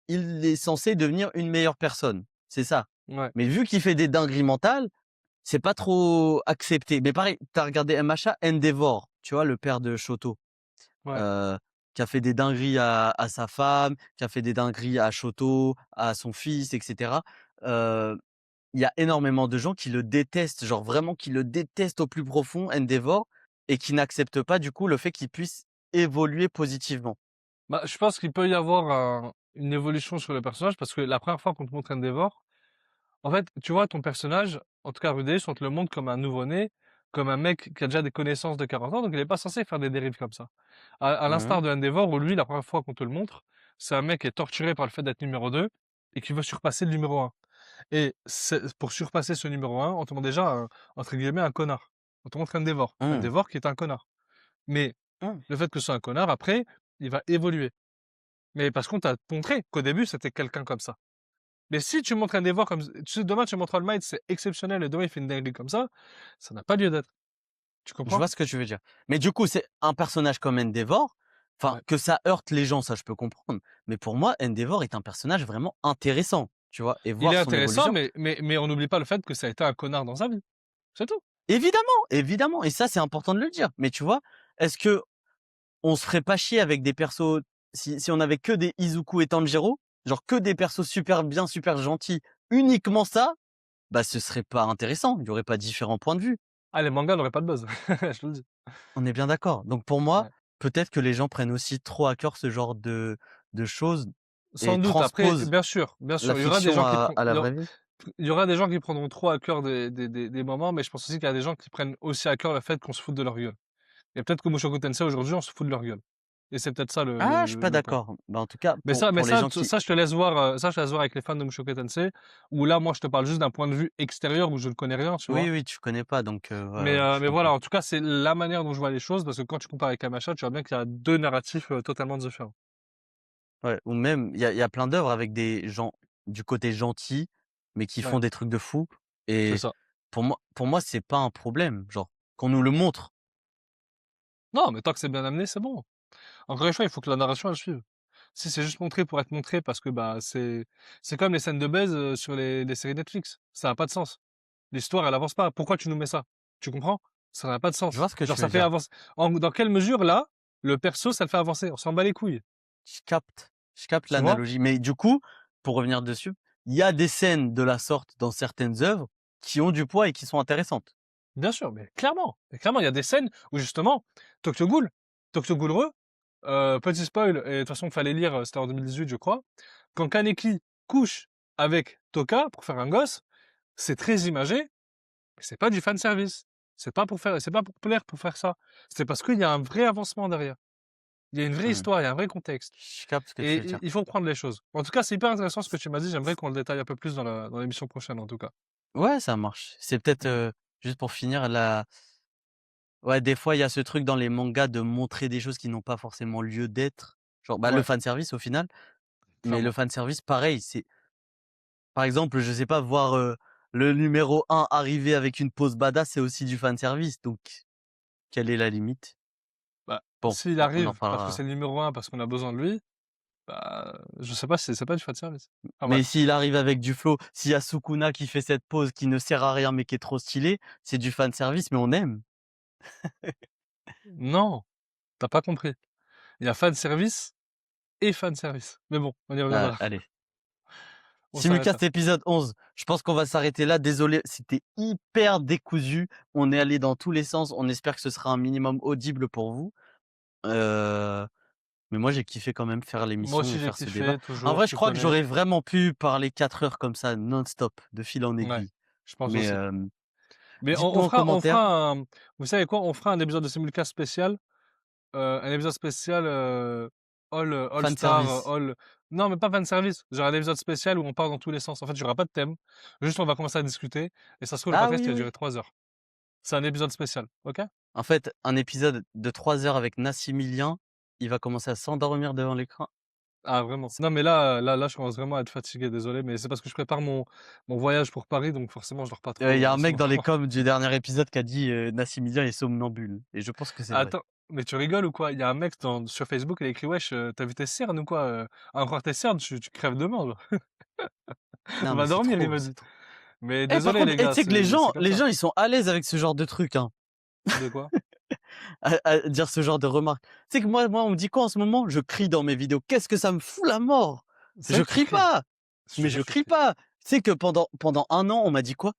B: il est censé devenir une meilleure personne. C'est ça.
A: Ouais,
B: Mais vu qu'il fait des dingueries mentales, c'est pas trop accepté. Mais pareil, tu as regardé un machin Endeavor, tu vois, le père de Shoto,
A: ouais.
B: heu, qui a fait des dingueries à sa femme, qui a fait des dingueries à Shoto, à son fils et cetera. Heu, il y a énormément de gens qui le détestent, genre vraiment qui le détestent au plus profond, Endeavor, et qui n'acceptent pas du coup le fait qu'il puisse évoluer positivement.
A: Bah, je pense qu'il peut y avoir une évolution sur le personnage parce que la première fois qu'on te montre Endeavor, en fait, tu vois, ton personnage, en tout cas Rudeus, on te le montre comme un nouveau-né, comme un mec qui a déjà des connaissances de 40 ans, donc il est pas censé faire des dérives comme ça. À
B: Mmh.
A: l'instar de Endeavor, où lui, la première fois qu'on te le montre, c'est un mec qui est torturé par le fait d'être numéro 2 et qui veut surpasser le numéro 1. Et pour surpasser ce numéro 1, on te montre déjà entre guillemets un connard. On te montre Endeavor.
B: Mmh.
A: Endeavor qui est un connard. Mais
B: Mmh.
A: le fait que ce soit un connard, après, il va évoluer. Mais parce qu'on t'a montré qu'au début, c'était quelqu'un comme ça. Mais si tu montres un Endeavor comme, demain tu montres All Might, c'est exceptionnel, et demain il fait une dinguerie comme ça n'a pas lieu d'être. Tu
B: Je
A: comprends?
B: vois ce que tu veux dire. Mais du coup, c'est un personnage comme Endeavor, enfin,
A: Ouais.
B: que ça heurte les gens, ça je peux comprendre. Mais pour moi, Endeavor est un personnage vraiment intéressant, tu vois, et
A: Il est
B: voir son
A: intéressant,
B: évolution.
A: mais on n'oublie pas le fait que ça a été un connard dans sa vie. C'est tout.
B: Évidemment, évidemment, et ça c'est important de le dire. Mais tu vois, est-ce que on se ferait pas chier avec des persos si on avait que des Izuku et Tanjiro, genre que des persos super bien, super gentils, uniquement ça, bah ce serait pas intéressant. Il y aurait pas différents points de vue.
A: Ah, les mangas n'auraient pas de buzz, je te le dis.
B: On est bien d'accord. Donc pour moi,
A: Ouais.
B: peut-être que les gens prennent aussi trop à cœur ce genre de choses
A: Sans
B: et
A: doute. Après,
B: transposent
A: bien
B: la
A: sûr, il y aura des
B: fiction
A: gens qui
B: à
A: prennent,
B: à la vraie vie.
A: il y aura des gens qui prendront trop à cœur des moments, mais je pense aussi qu'il y a des gens qui prennent aussi à cœur le fait qu'on se foute de leur gueule. Et peut-être que Mushoku Tensei aujourd'hui, on se fout de leur gueule. Et c'est peut-être ça
B: Ah, je suis pas
A: le point.
B: d'accord. Bah, en tout cas,
A: Mais ça,
B: pour les gens qui
A: je te laisse voir, ça, je te laisse voir avec les fans de Mushoku Tensei, où là, moi, je te parle juste d'un point de vue extérieur où je ne connais rien, tu vois.
B: oui, oui, tu connais pas donc ouais, ouais, je
A: Mais voilà,
B: comprends.
A: en tout cas, c'est la manière dont je vois les choses, parce que quand tu compares avec Yamcha, tu vois bien qu'il y a deux narratifs totalement différents.
B: Ouais, ou même il y a plein d'œuvres avec des gens du côté gentil, mais qui
A: Ouais,
B: font des trucs de fou
A: c'est
B: et
A: ça.
B: pour moi, c'est pas un problème, genre qu'on nous le montre.
A: Non, mais tant que c'est bien amené, c'est bon. Encore une fois, il faut que la narration, elle suive. Si c'est juste montré pour être montré parce que bah c'est comme les scènes de baise sur les séries Netflix. Ça n'a pas de sens. L'histoire, elle avance pas. Pourquoi tu nous mets ça? Tu comprends? Ça n'a pas de
B: Je
A: sens.
B: vois ce que
A: Genre
B: tu
A: ça
B: veux
A: fait
B: dire.
A: avancer. Dans quelle mesure là, le perso, ça le fait avancer? On s'en bat les couilles.
B: Je capte
A: Tu vois?
B: l'analogie, mais du coup, pour revenir dessus, il y a des scènes de la sorte dans certaines œuvres qui ont du poids et qui sont intéressantes.
A: Bien sûr, mais clairement. Mais clairement, il y a des scènes où justement, Tokyo Ghoul, Tokyo Ghoul Re, petit spoil, et de toute façon, fallait lire, c'était en 2018, je crois. Quand Kaneki couche avec Toka pour faire un gosse, c'est très imagé. C'est pas du fan service. C'est pas pour plaire pour faire ça. C'est parce qu'il y a un vrai avancement derrière. Il y a une vraie
B: Mmh.
A: histoire, il y a un vrai contexte.
B: Je capte ce que tu veux
A: Et
B: dire.
A: il faut prendre les choses. En tout cas, c'est hyper intéressant ce que tu m'as dit. J'aimerais qu'on le détaille un peu plus dans l'émission prochaine, en tout cas.
B: Ouais, ça marche. C'est peut-être,
A: Ok.
B: juste pour finir, la ouais, des fois, il y a ce truc dans les mangas de montrer des choses qui n'ont pas forcément lieu d'être. Genre, bah, le
A: Ouais,
B: fanservice au final, mais le
A: clairement.
B: fanservice, pareil, c'est par exemple, je sais pas, voir, le numéro 1 arriver avec une pose badass, c'est aussi du fanservice, donc quelle est la limite?
A: Bah,
B: Bon,
A: s'il
B: on en
A: arrive parce que
B: parlera.
A: c'est le numéro un, parce qu'on a besoin de lui, bah, je sais pas si c'est pas du fan service. Enfin
B: Mais
A: bref.
B: s'il arrive avec du flow, s'il y a Sukuna qui fait cette pose qui ne sert à rien, mais qui est trop stylée, c'est du fanservice, mais on aime.
A: Non, t'as pas compris. Il y a fan service et fan service. Mais bon, on y
B: Ah,
A: reviendra.
B: allez.
A: On s'arrête là.
B: Simulcast épisode 11. Je pense qu'on va s'arrêter là. Désolé, c'était hyper décousu. On est allé dans tous les sens. On espère que ce sera un minimum audible pour vous. Heu, mais moi, j'ai kiffé quand même faire
A: Moi
B: l'émission et
A: aussi, j'ai
B: faire ce débat.
A: kiffé,
B: En
A: toujours,
B: vrai, je
A: tu
B: crois que
A: connais.
B: j'aurais vraiment pu parler 4 heures comme ça non-stop, de fil en
A: Ouais,
B: aiguille.
A: je pense
B: Mais,
A: aussi. Mais
B: dites-nous en
A: on
B: commentaire,
A: fera un, vous savez quoi? On fera un épisode de Simulcast spécial, un épisode spécial, All
B: fan
A: Star,
B: service.
A: All, non, mais pas fan service. Genre un épisode spécial où on part dans tous les sens. En fait, il y aura pas de thème. Juste, on va commencer à discuter et ça se trouve, le
B: Ah
A: podcast,
B: oui,
A: il va
B: oui.
A: durer 3 heures. C'est un épisode spécial, OK?
B: En fait, un épisode de 3 heures avec Nassimilien, il va commencer à s'endormir devant l'écran.
A: Ah vraiment?
B: C
A: Non, mais là, je commence vraiment à être fatigué, désolé, mais c'est parce que je prépare mon voyage pour Paris, donc forcément, je dors pas
B: il y
A: trop,
B: a un
A: en ce
B: mec
A: moment.
B: dans les coms du dernier épisode qui a dit, Nassimilien est somnambule et je pense que c'est vrai.
A: Attends, mais tu rigoles ou quoi? Il y a un mec sur Facebook, il a écrit: «Wesh, tu vu tes cernes ou quoi? Encore tes cernes, tu crèves demain, genre.
B: Non, mais
A: Va dormir», il m'a
B: c'est
A: dit.
B: trop.
A: Mais
B: Eh, par
A: désolé
B: contre,
A: les
B: tu
A: gars,
B: sais que les
A: c'est
B: gens
A: comme
B: les
A: ça.
B: gens, ils sont à l'aise avec ce genre de truc, hein,
A: De quoi?
B: à dire ce genre de remarques. Tu sais que moi, on me dit quoi en ce moment? Je crie dans mes vidéos. Qu'est-ce que ça me fout la mort!
A: C'est
B: Je
A: vrai que tu
B: crie
A: cries.
B: pas!
A: Je te
B: Mais
A: jure,
B: je
A: tu
B: crie
A: cries.
B: pas! Tu sais que pendant un an, on m'a dit quoi?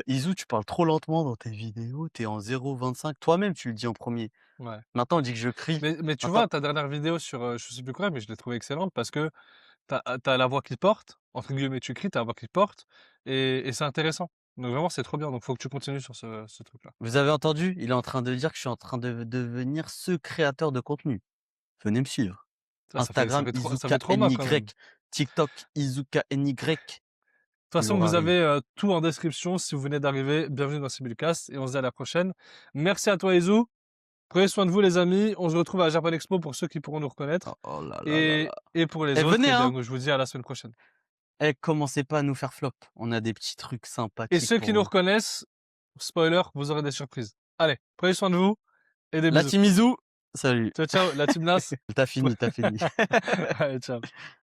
B: «Izu, tu parles trop lentement dans tes vidéos, tu es en 0,25». Toi-même, tu le dis en premier.
A: Ouais.
B: Maintenant, on dit que je crie.
A: Mais tu
B: Maintenant
A: vois, ta dernière vidéo sur, je sais plus quoi, mais je l'ai trouvée excellente parce que t'as la voix qui porte, entre guillemets, tu cries, tu la voix qui porte et c'est intéressant. Donc vraiment, c'est trop bien, donc faut que tu continues sur ce truc-là.
B: vous avez entendu? Il est en train de dire que je suis en train de devenir ce créateur de contenu. Venez me suivre. Instagram
A: Ça fait trop mal quand même.
B: IzouKNY, TikTok IzouKNY.
A: De toute façon, vous
B: Gloire.
A: avez tout en description si vous venez d'arriver. Bienvenue dans Simulcast et on se dit à la prochaine. Merci à toi, Izu. Prenez soin de vous, les amis. On se retrouve à Japan Expo pour ceux qui pourront nous
B: Oh
A: reconnaître.
B: oh là là là là.
A: Et pour les
B: Eh,
A: autres,
B: venez,
A: eh bien,
B: hein!
A: je vous dis à la semaine prochaine.
B: Commencez pas à nous faire flop. On a des petits trucs
A: Et
B: sympathiques
A: ceux qui
B: pour
A: nous
B: vous.
A: reconnaissent, spoiler, vous aurez des surprises. Allez, prenez soin de vous et des
B: La
A: bisous.
B: team Izu, salut.
A: Ciao, ciao, la team Nas.
B: T'as fini, t'as fini.
A: Allez, ciao.